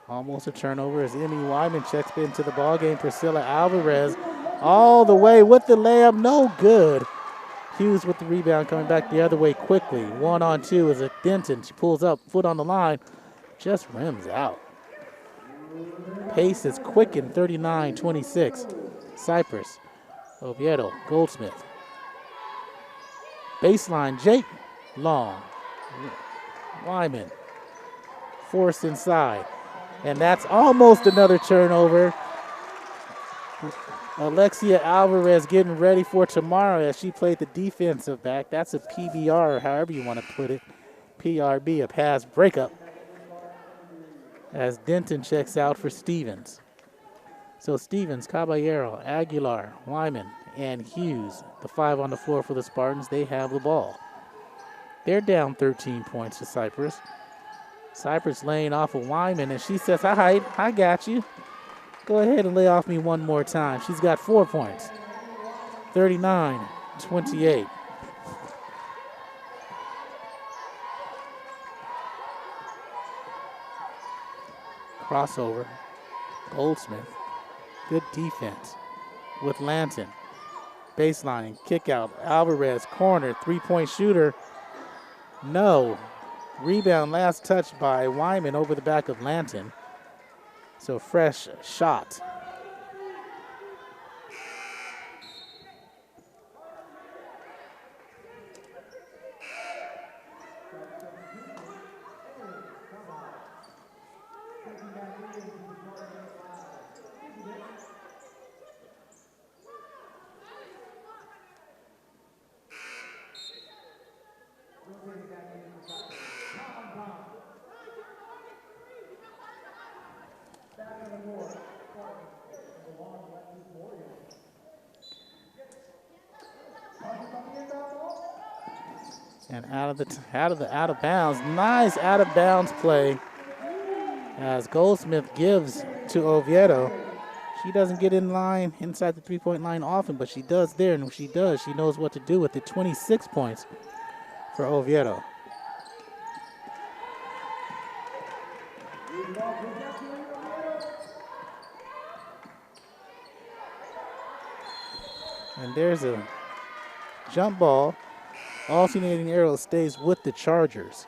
Almost a turnover as Emmy Wyman checks into the ballgame. Priscilla Alvarez all the way with the layup, no good. Hughes with the rebound, coming back the other way quickly. 1-on-2 is a Denton. She pulls up, foot on the line, just rims out. Pace is quickened, 39-26. Cypress, Oviedo, Goldsmith. Baseline, Jake Long. Wyman forced inside. And that's almost another turnover. Alexia Alvarez getting ready for tomorrow as she played the defensive back. That's a PBR, or however you want to put it. PRB, a pass breakup. As Denton checks out for Stevens. So Stevens, Caballero, Aguilar, Wyman, and Hughes, the 5 on the floor for the Spartans, they have the ball. They're down 13 points to Cypress. Cypress laying off of Wyman, and she says, all right, I got you. Go ahead and lay off me one more time. She's got 4 points. 39-28. Crossover. Goldsmith. Good defense with Lanton. Baseline, kick out. Alvarez, corner, 3-point shooter. No. Rebound, last touch by Wyman over the back of Lanton. So fresh shot. And out of bounds, nice out of bounds play as Goldsmith gives to Oviedo. She doesn't get in line inside the 3-point line often, but she does there, and when she does, she knows what to do with it. 26 points for Oviedo. And there's a jump ball. Alternating arrow stays with the Chargers.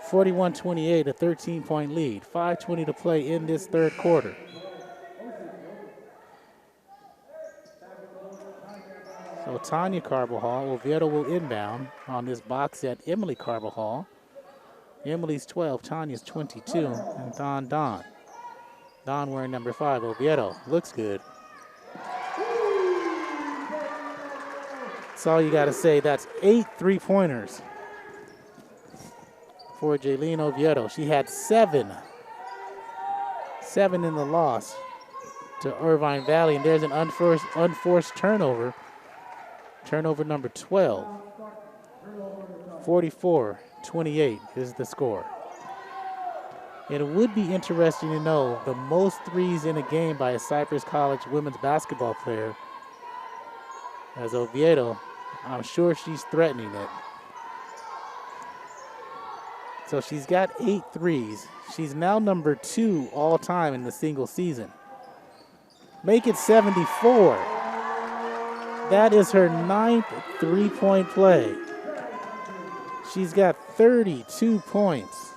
41-28, a 13-point lead. 5:20 to play in this third quarter. So Tanya Carbajal, Oviedo will inbound on this box at Emily Carbajal. Emily's 12, Tanya's 22, and Don. Don wearing number 5, Oviedo. Looks good. That's all you got to say. That's 8 3-pointers for Jaylene Oviedo. She had 7 in the loss to Irvine Valley, and there's an unforced turnover. Turnover number 12. 44-28 is the score. It would be interesting to know the most threes in a game by a Cypress College women's basketball player. As Oviedo, I'm sure she's threatening it. So she's got 8 threes. She's now number 2 all time in the single season. Make it 74. That is her 9th 3-point play. She's got 32 points,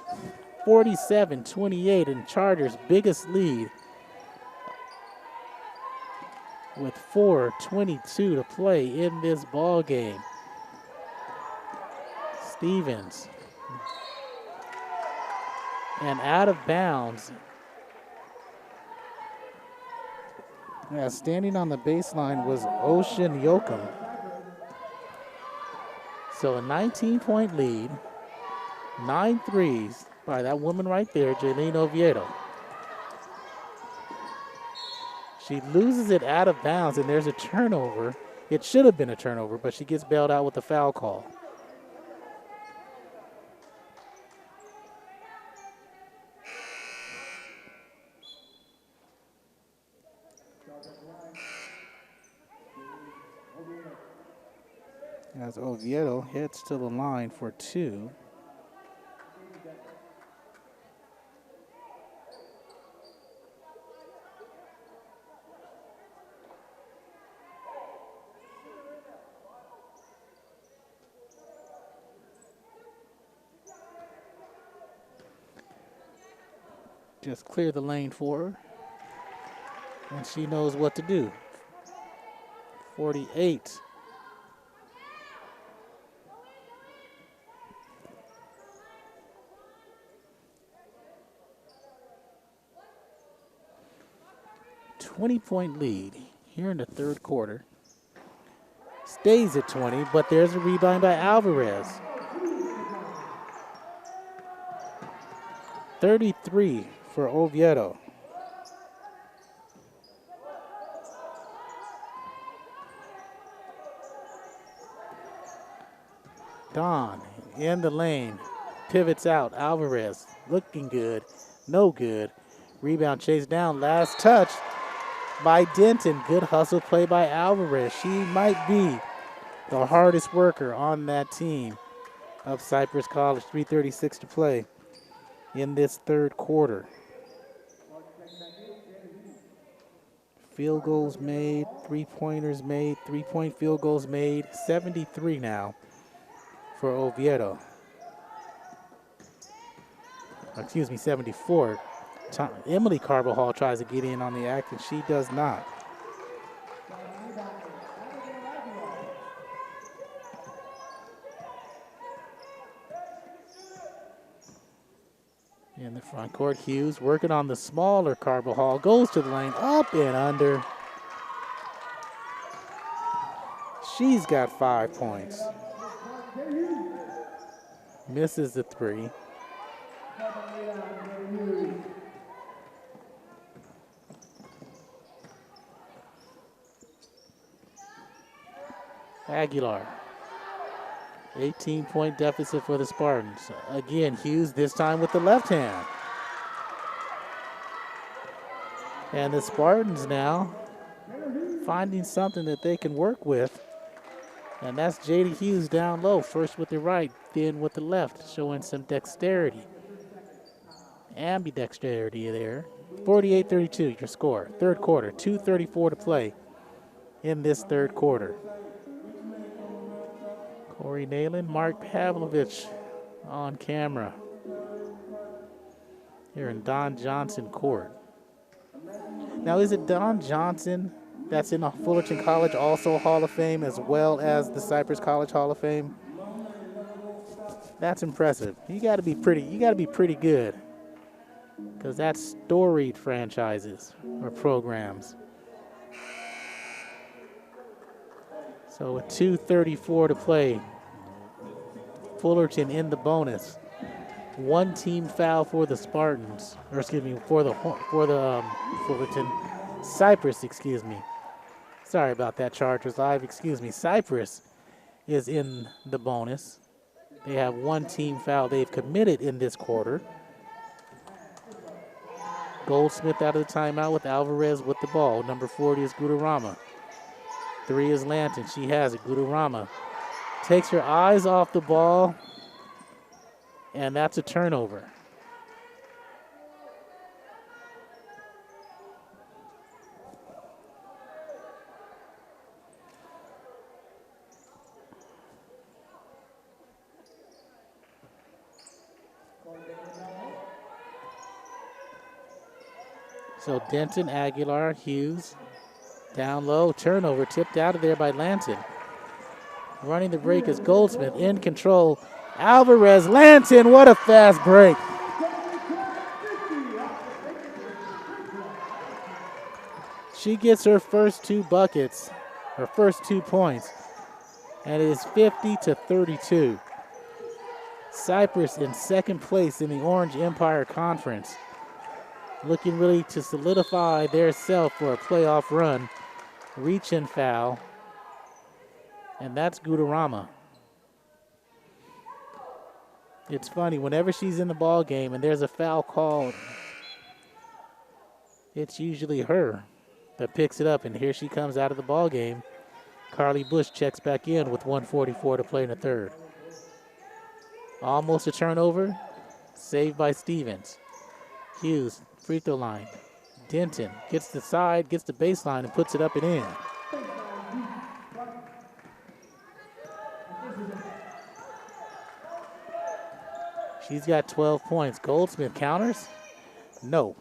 47-28 in Chargers' biggest lead with 4:22 to play in this ball game. Stevens. And out of bounds. Yeah, standing on the baseline was Ocean Yoakum. So a 19-point lead, 9 threes, by that woman right there, Jaylene Oviedo. She loses it out of bounds, and there's a turnover. It should have been a turnover, but she gets bailed out with a foul call. As Oviedo heads to the line for two. Just clear the lane for her. And she knows what to do. 48. .20 lead here in the third quarter. Stays at 20, but there's a rebound by Alvarez. 33 for Oviedo. Don in the lane, pivots out. Alvarez looking good, no good. Rebound chased down, last touch by Denton. Good hustle play by Alvarez. She might be the hardest worker on that team of Cypress College. 3:36 to play in this third quarter. Field goals made, three-pointers made, three-point field goals made. 73 now for Oviedo. Excuse me, 74. Emily Carbajal tries to get in on the act, and she does not. In the front court, Hughes working on the smaller Carbajal, goes to the lane, up and under. She's got 5 points. Misses the three. Aguilar. 18-point deficit for the Spartans. Again, Hughes this time with the left hand. And the Spartans now finding something that they can work with. And that's J.D. Hughes down low. First with the right, then with the left, showing some dexterity. Ambidexterity there. 48-32, your score. Third quarter, 2:34 to play in this third quarter. Corey Neyland, Mark Pavlovich on camera here in Don Johnson Court. Now, is it Don Johnson that's in the Fullerton College also Hall of Fame as well as the Cypress College Hall of Fame? That's impressive. You got to be pretty good, because that's storied franchises or programs. So with 2:34 to play, Fullerton in the bonus. One team foul for the Spartans, or excuse me, for the Fullerton, Cypress, excuse me. Sorry about that, Chargers Live, excuse me. Cypress is in the bonus. They have one team foul they've committed in this quarter. Goldsmith out of the timeout with Alvarez with the ball. Number 40 is Gudarama. 3 is Lanton. She has it. Gudarama takes her eyes off the ball, and that's a turnover. So Denton, Aguilar, Hughes, down low, turnover, tipped out of there by Lanton. Running the break is Goldsmith, in control. Alvarez, Lanton, what a fast break. She gets her first 2 buckets, her first 2 points, and it is 50-32. Cypress in second place in the Orange Empire Conference, looking really to solidify their self for a playoff run. Reach-in foul, and that's Gudarama. It's funny, whenever she's in the ball game and there's a foul called, it's usually her that picks it up, and here she comes out of the ball game. Carly Bush checks back in with 1:44 to play in the third. Almost a turnover, saved by Stevens. Hughes, free throw line. Denton gets the side, gets the baseline, and puts it up and in. She's got 12 points. Goldsmith counters? No.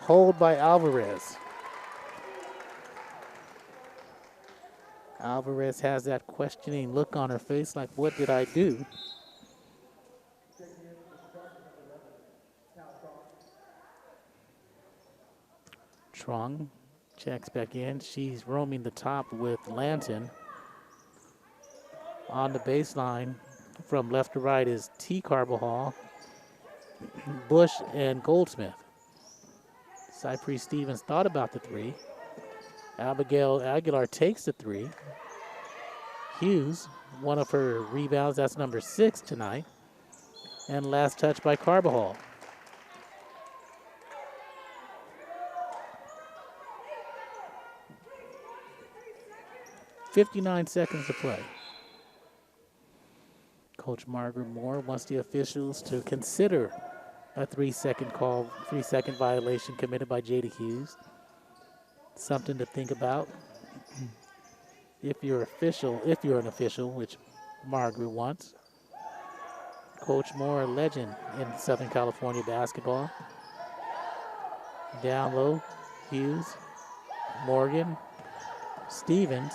Hold by Alvarez. Alvarez has that questioning look on her face like, what did I do? Trong checks back in. She's roaming the top with Lanton. On the baseline from left to right is T. Carbajal, Bush, and Goldsmith. Cypress Stevens thought about the three. Abigail Aguilar takes the three. Hughes, one of her rebounds, that's number 6 tonight. And last touch by Carbajal. .59 seconds to play. Coach Margaret Moore wants the officials to consider a 3-second call, 3-second violation committed by Jada Hughes. Something to think about. If you're an official, which Margaret wants. Coach Moore, a legend in Southern California basketball. Down low, Hughes, Morgan, Stevens.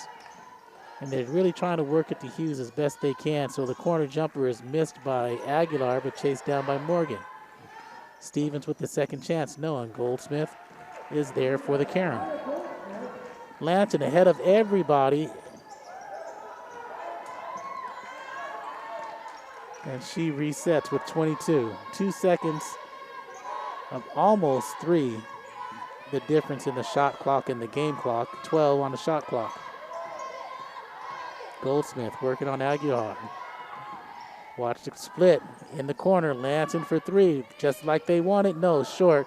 And they're really trying to work it to Hughes as best they can. So the corner jumper is missed by Aguilar, but chased down by Morgan. Stevens with the second chance. No, and Goldsmith is there for the carom. Lanton ahead of everybody. And she resets with 22. 2 seconds of almost 3. The difference in the shot clock and the game clock. 12 on the shot clock. Goldsmith working on Aguilar. Watch the split in the corner. Lanton for 3, just like they wanted. No, short.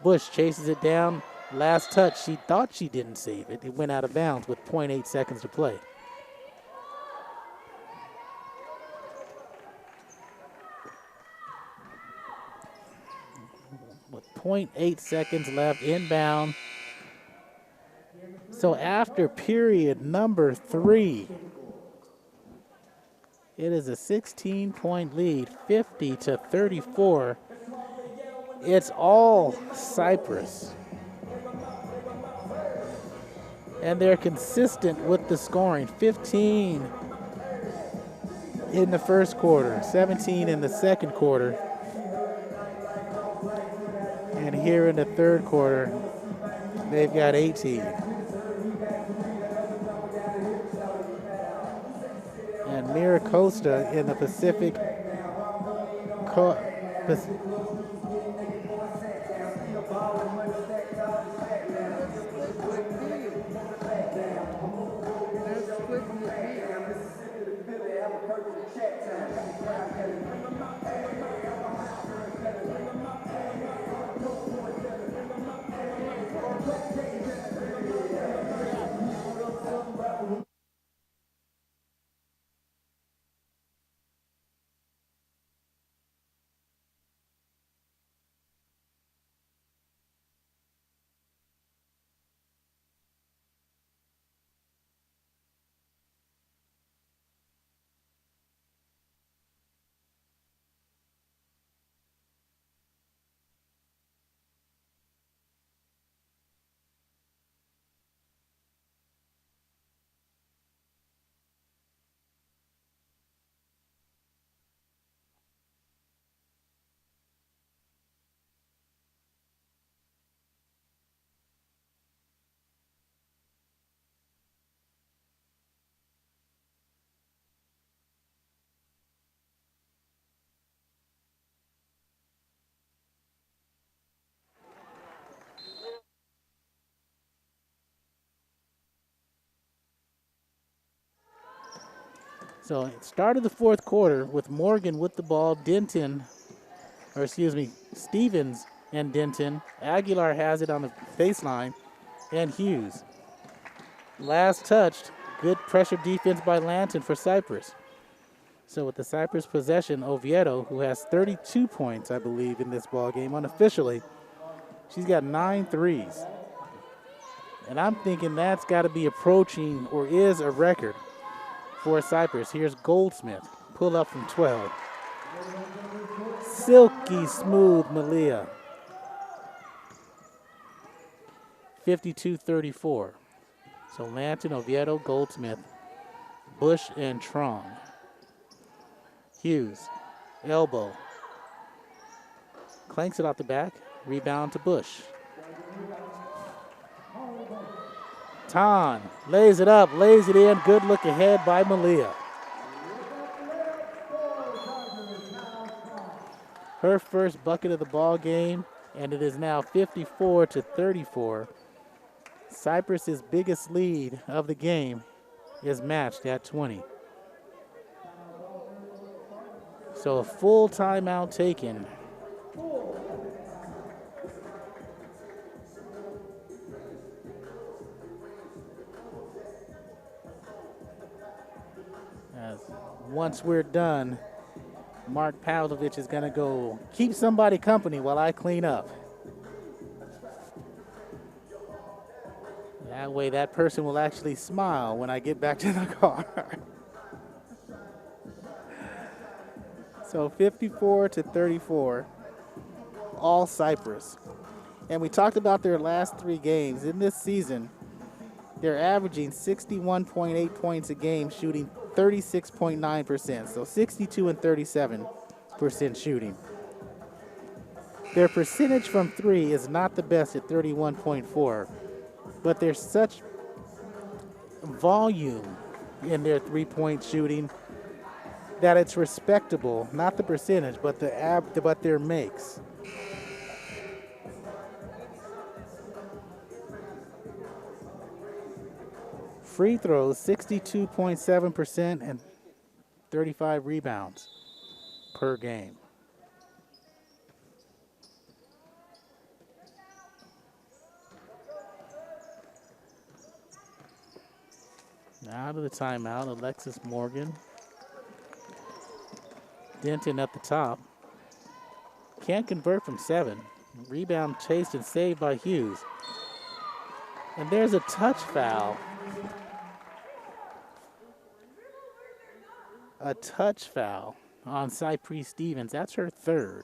Bush chases it down. Last touch, she thought she didn't save it. It went out of bounds with 0.8 seconds to play. With 0.8 seconds left, inbound. So after period number 3, it is a 16-point lead, 50-34. It's all Cypress. And they're consistent with the scoring. 15 in the first quarter, 17 in the second quarter. And here in the third quarter, they've got 18. And MiraCosta in the Pacific So it started the fourth quarter with Morgan with the ball, Stevens and Denton. Aguilar has it on the baseline, and Hughes. Last touched, good pressure defense by Lanton for Cypress. So with the Cypress possession, Oviedo, who has 32 points, I believe, in this ball game unofficially, she's got 9 threes. And I'm thinking that's got to be approaching or is a record for Cypress. Here's Goldsmith, pull up from 12. Silky smooth Malia. 52-34. So Lanton, Oviedo, Goldsmith, Bush, and Trong. Hughes, elbow. Clanks it off the back, rebound to Bush. Tan lays it up, lays it in. Good look ahead by Malia. Her first bucket of the ball game, and it is now 54-34. Cypress's biggest lead of the game is matched at 20. So a full timeout taken. As once we're done, Mark Pavlovich is going to go keep somebody company while I clean up. That way that person will actually smile when I get back to the car. So 54-34, all Cypress. And we talked about their last 3 games. In this season, they're averaging 61.8 points a game, shooting 36.9%. So 62 and 37% shooting. Their percentage from 3 is not the best at 31.4, but there's such volume in their 3-point shooting that it's respectable, not the percentage, but their makes. Free throws, 62.7% and 35 rebounds per game. Now to the timeout, Alexis Morgan. Denton at the top. Can't convert from 7. Rebound chased and saved by Hughes. And there's a touch foul. A touch foul on Cypress Stevens. That's her 3rd.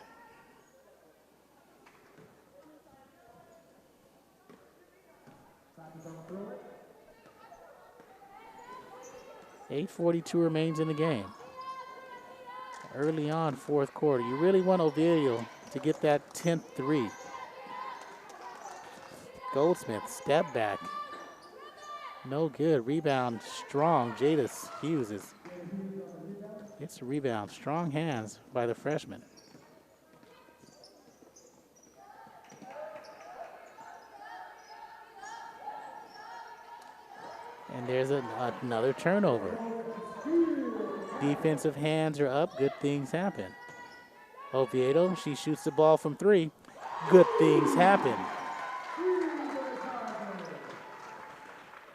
.8:42 remains in the game. Early on, fourth quarter. You really want Oviedo to get that 10th 3. Goldsmith, step back. No good. Rebound strong. Jadis Hughes gets a rebound. Strong hands by the freshman. And there's another turnover. Defensive hands are up. Good things happen. Oviedo, she shoots the ball from 3. Good things happen.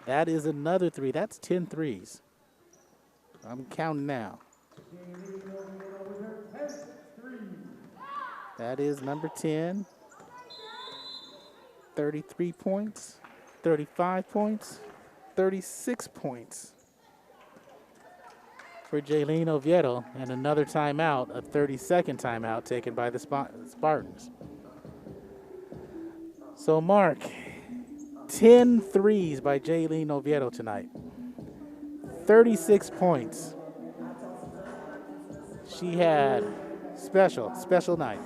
That is another 3. That's 10 threes. I'm counting now. That is number 10. 33 points, 35 points, 36 points for Jaylene Oviedo, and another timeout, a 30-second timeout taken by the Spartans. So Mark, 10 threes by Jaylene Oviedo tonight. 36 points. She had special night.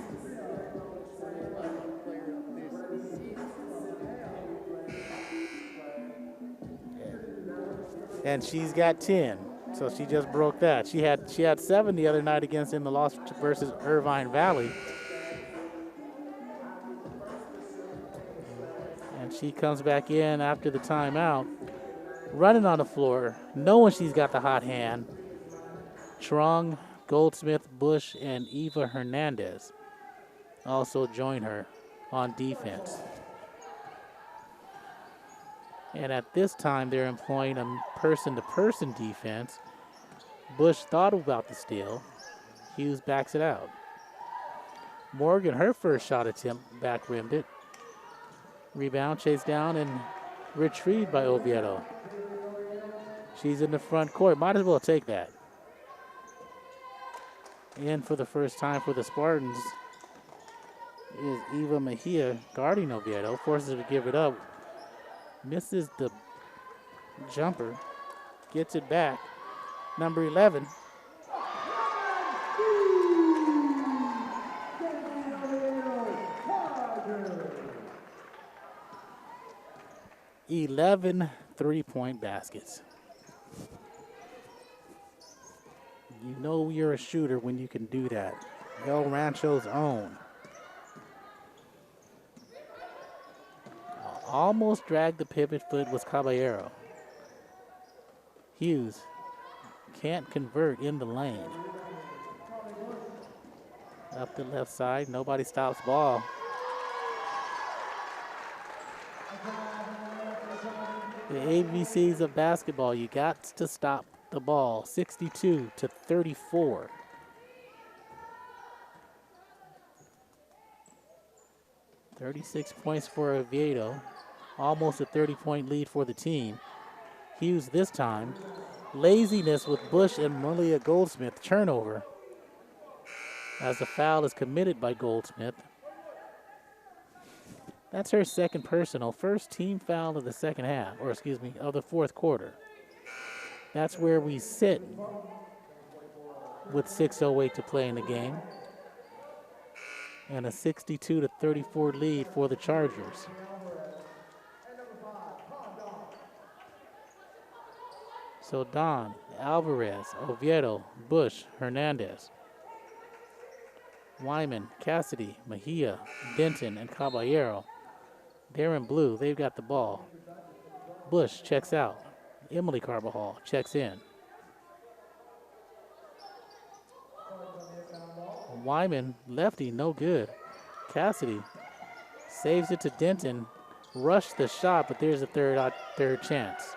And she's got 10. So she just broke that. She had 7 the other night in the loss versus Irvine Valley. And she comes back in after the timeout, running on the floor, knowing she's got the hot hand, Trong, Goldsmith, Bush, and Eva Hernandez also join her on defense. And at this time, they're employing a person-to-person defense. Bush thought about the steal. Hughes backs it out. Morgan, her first shot attempt, back rimmed it. Rebound, chased down, and retrieved by Oviedo. She's in the front court. Might as well take that. And for the first time for the Spartans is Eva Mejia guarding Oviedo. Forces her to give it up. Misses the jumper. Gets it back. Number 11. Eleven three-point baskets. You know you're a shooter when you can do that. El Rancho's own. Almost dragged the pivot foot was Caballero. Hughes can't convert in the lane. Up the left side, nobody stops ball. The ABCs of basketball, you got to stop the ball. 62-34. $36 points for Oviedo. Almost a 30-point lead for the team. Hughes this time. Laziness with Bush and Malia Goldsmith. Turnover as the foul is committed by Goldsmith. That's her second personal. First team foul of the second half, or excuse me, of the fourth quarter. That's where we sit with 6:08 to play in the game. And a 62-34 lead for the Chargers. So Don, Alvarez, Oviedo, Bush, Hernandez, Wyman, Cassidy, Mejia, Denton, and Caballero. They're in blue. They've got the ball. Bush checks out. Emily Carbajal checks in. Wyman, lefty, no good. Cassidy saves it to Denton. Rushed the shot, but there's a third chance.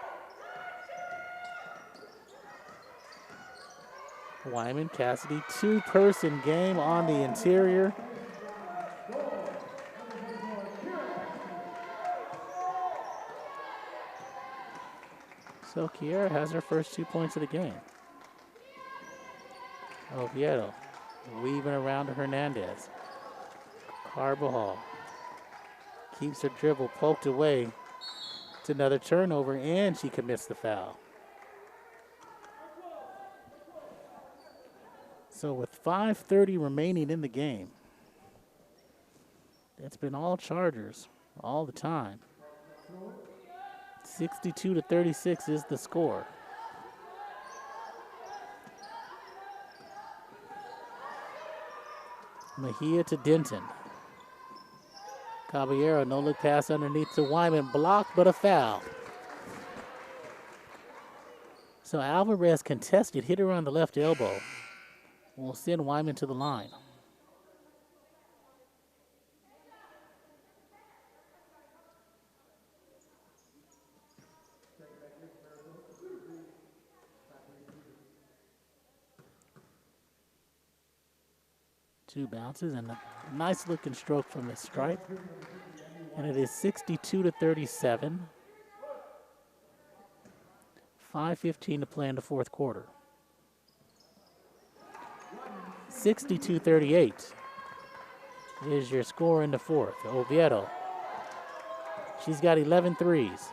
Wyman, Cassidy, two-person game on the interior. So Kiera has her first 2 points of the game. Oviedo weaving around to Hernandez. Carbajal keeps her dribble poked away. It's another turnover, and she commits the foul. So with 5:30 remaining in the game, it's been all Chargers all the time. 62-36 is the score. Mejia to Denton. Caballero, no look pass underneath to Wyman. Blocked, but a foul. So Alvarez contested, hit her on the left elbow. Will send Wyman to the line. Two bounces and a nice looking stroke from the stripe. And it is 62-37. 5:15 to play in the fourth quarter. 62-38 is your score in the fourth. Oviedo, she's got 11 threes.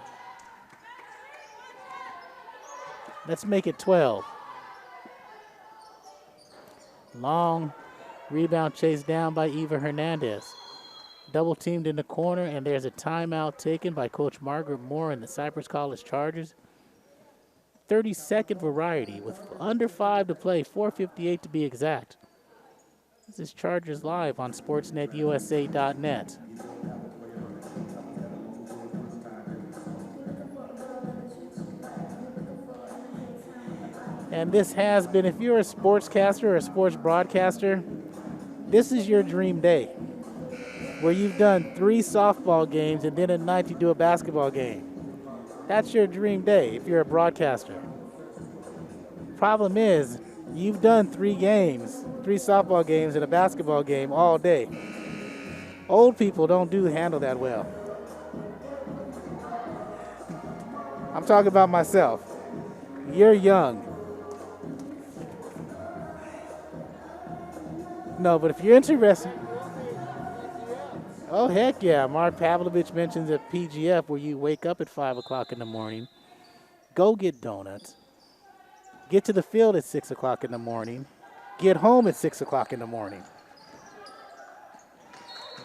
Let's make it 12. Long rebound chased down by Eva Hernandez. Double teamed in the corner, and there's a timeout taken by Coach Margaret Moore and the Cypress College Chargers. 30-second variety with under 5 to play, 4:58 to be exact. This is Chargers Live on SportsNetUSA.net. And this has been, if you're a sportscaster or a sports broadcaster, this is your dream day, where you've done 3 softball games and then at night you do a basketball game. That's your dream day if you're a broadcaster. Problem is, you've done 3 games, 3 softball games and a basketball game all day. Old people don't handle that well. I'm talking about myself. You're young. No, but if you're interested, oh heck yeah, Mark Pavlovich mentions at PGF where you wake up at 5 o'clock in the morning, go get donuts, get to the field at 6 o'clock in the morning, get home at 6 o'clock in the morning.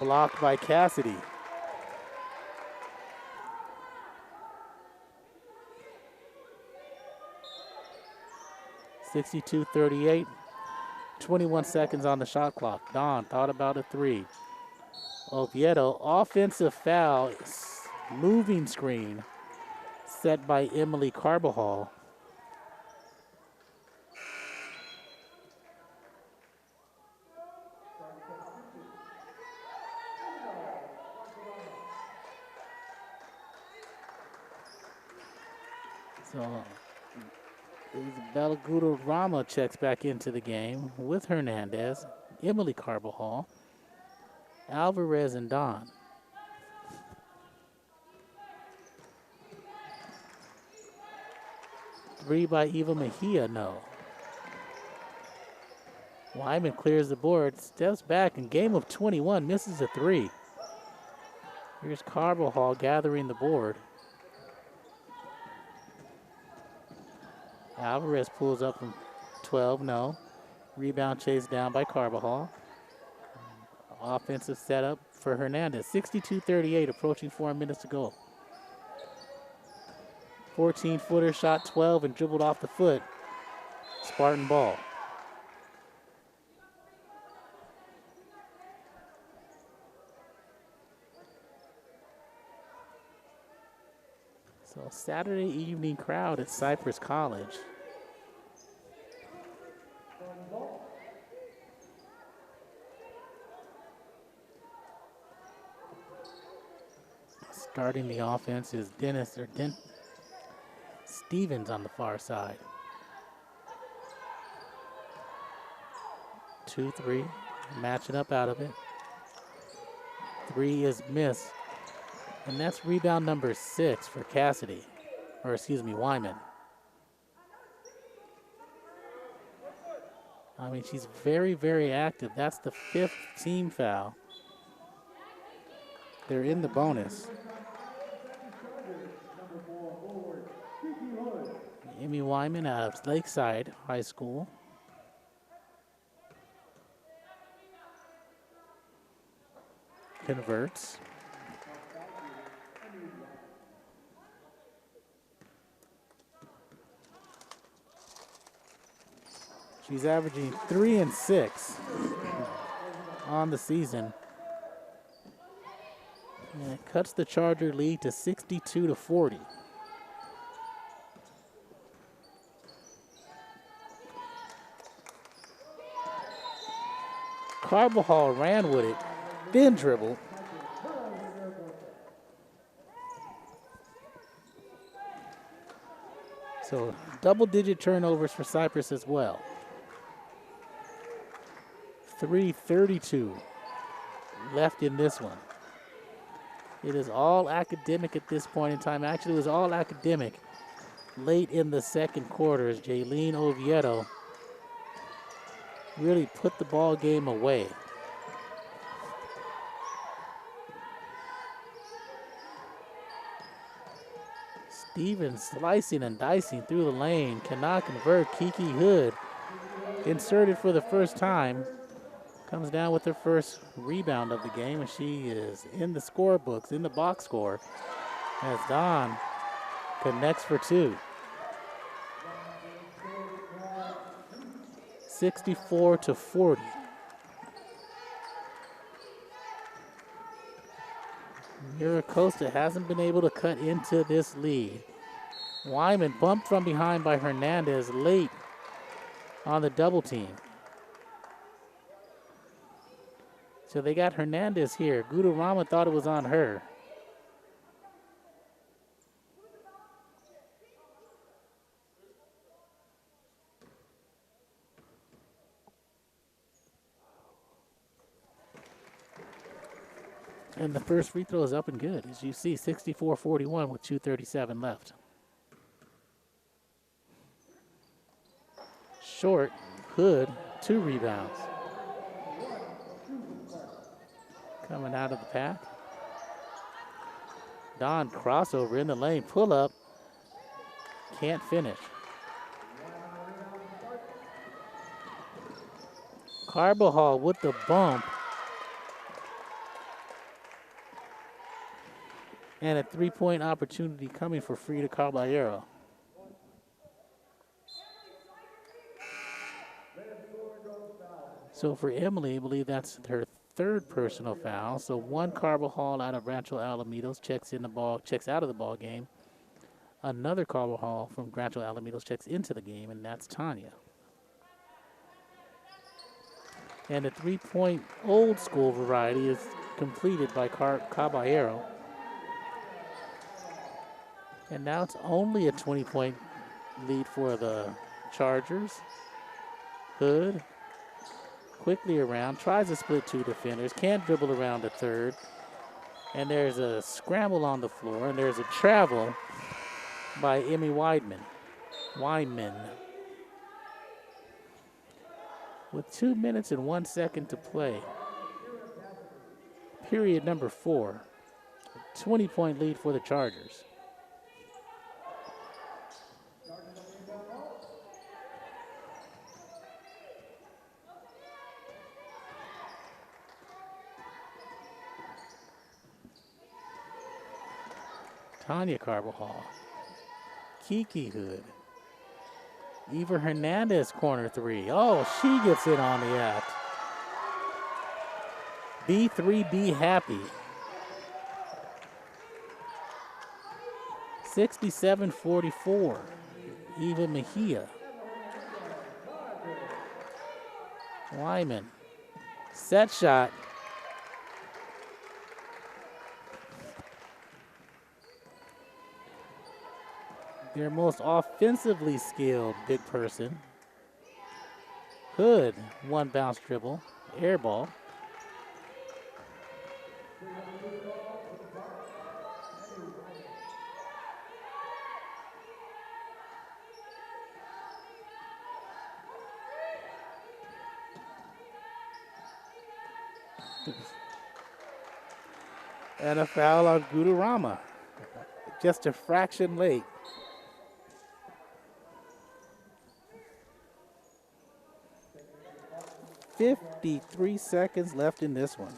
Blocked by Cassidy. (62-38). 21 seconds on the shot clock. Don thought about a 3. Oviedo, offensive foul, moving screen set by Emily Carbajal. So Balagudo Rama checks back into the game with Hernandez, Emily Carbajal, Alvarez, and Don. Three by Eva Mejia, no. Wyman clears the board, steps back, and game of 21, misses a 3. Here's Carbajal gathering the board. Alvarez pulls up from 12, no. Rebound chased down by Carbajal. Offensive setup for Hernandez. 62-38, approaching 4 minutes to go. 14-footer, shot 12 and dribbled off the foot. Spartan ball. So Saturday evening crowd at Cypress College. Starting the offense is Stevens on the far side. 2-3, matching up out of it. 3 is missed. And that's rebound number 6 for Cassidy, or excuse me, Wyman. I mean, she's very, very active. That's the 5th team foul. They're in the bonus. Amy Wyman out of Lakeside High School. Converts. She's averaging 3 and 6 on the season. And it cuts the Charger lead to 62-40. Carbajal ran with it, then dribbled. So double-digit turnovers for Cypress as well. 3:32 left in this one. It is all academic at this point in time. Actually, it was all academic late in the second quarter as Jaylene Oviedo really put the ball game away. Stevens slicing and dicing through the lane, cannot convert. Kiki Hood inserted for the first time. Comes down with her first rebound of the game, and she is in the scorebooks, in the box score, as Don connects for 2. 64-40. MiraCosta hasn't been able to cut into this lead. Wyman bumped from behind by Hernandez late on the double team. So they got Hernandez here. Gudurama thought it was on her. And the first free throw is up and good. As you see, 64-41 with 2:37 left. Short, Hood, 2 rebounds. Coming out of the pack. Don crossover in the lane, pull up. Can't finish. Carbajal with the bump. And a 3-point opportunity coming for Frida Caballero. So for Emily, I believe that's her 3rd personal foul. So 1 Carbajal out of Rancho Alamitos checks out of the ball game. Another Carbajal from Rancho Alamitos checks into the game, and that's Tanya. And the 3-point old school variety is completed by Caballero. And now it's only a 20-point lead for the Chargers. Hood quickly around, tries to split 2 defenders, can't dribble around the 3rd. And there's a scramble on the floor, and there's a travel by Emmy Wyman. With 2 minutes and 1 second to play. Period number 4. A 20-point lead for the Chargers. Tanya Carbajal, Kiki Hood, Eva Hernandez corner 3. Oh, she gets it on the act. B3B happy. 67-44, Eva Mejia. Wyman, set shot. Their most offensively skilled big person. Hood, 1 bounce dribble, air ball. And a foul on Gudurama, just a fraction late. 53 seconds left in this one.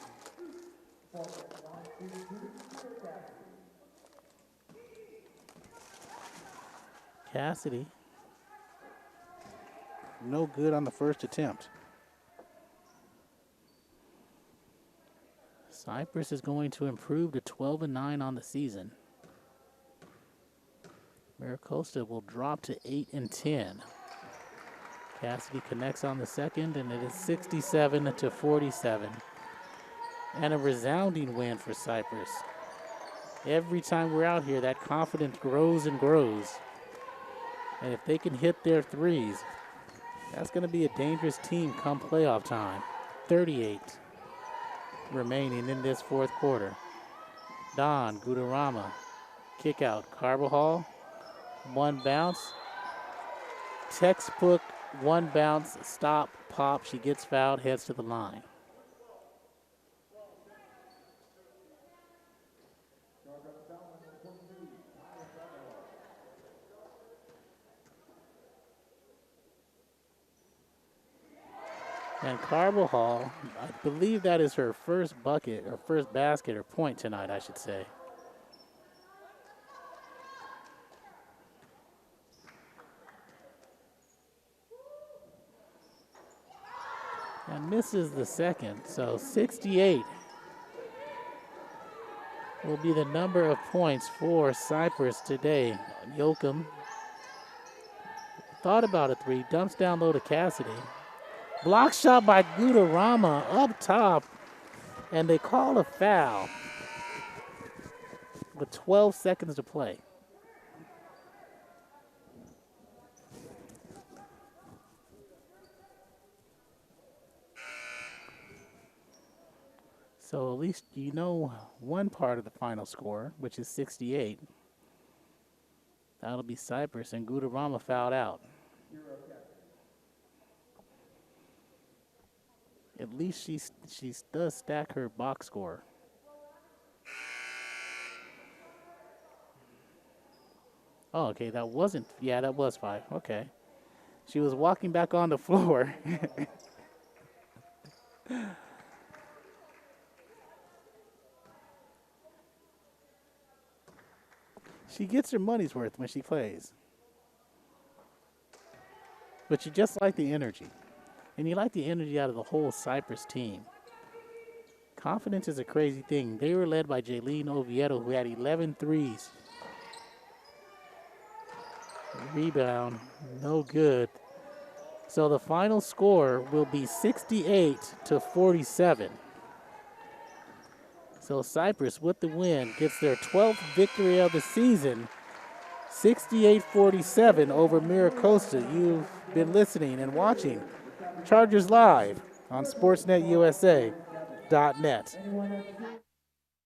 Cassidy, no good on the first attempt. Cypress is going to improve to 12-9 on the season. MiraCosta will drop to 8-10. Cassidy connects on the second, and it is 67-47. And a resounding win for Cypress. Every time we're out here, that confidence grows and grows. And if they can hit their threes, that's going to be a dangerous team come playoff time. 38 remaining in this fourth quarter. Don Gudurama, kick out. Carbajal, 1 bounce. Textbook 1 bounce, stop, pop. She gets fouled, heads to the line. And Carbajal, I believe that is her first bucket, or first basket, or point tonight, I should say. And misses the second, so 68 will be the number of points for Cypress today. Yoakum thought about a three. Dumps down low to Cassidy. Block shot by Gudarama up top. And they call a foul with 12 seconds to play. So at least you know one part of the final score, which is 68. That'll be Cypress, and Gudarama fouled out. At least she does stack her box score. Oh, okay, that wasn't, yeah, that was 5. Okay. She was walking back on the floor. She gets her money's worth when she plays. But you just like the energy. And you like the energy out of the whole Cypress team. Confidence is a crazy thing. They were led by Jaylene Oviedo, who had 11 threes. Rebound, no good. So the final score will be 68-47. So Cypress, with the win, gets their 12th victory of the season, 68-47 over MiraCosta. You've been listening and watching Chargers Live on SportsNetUSA.net.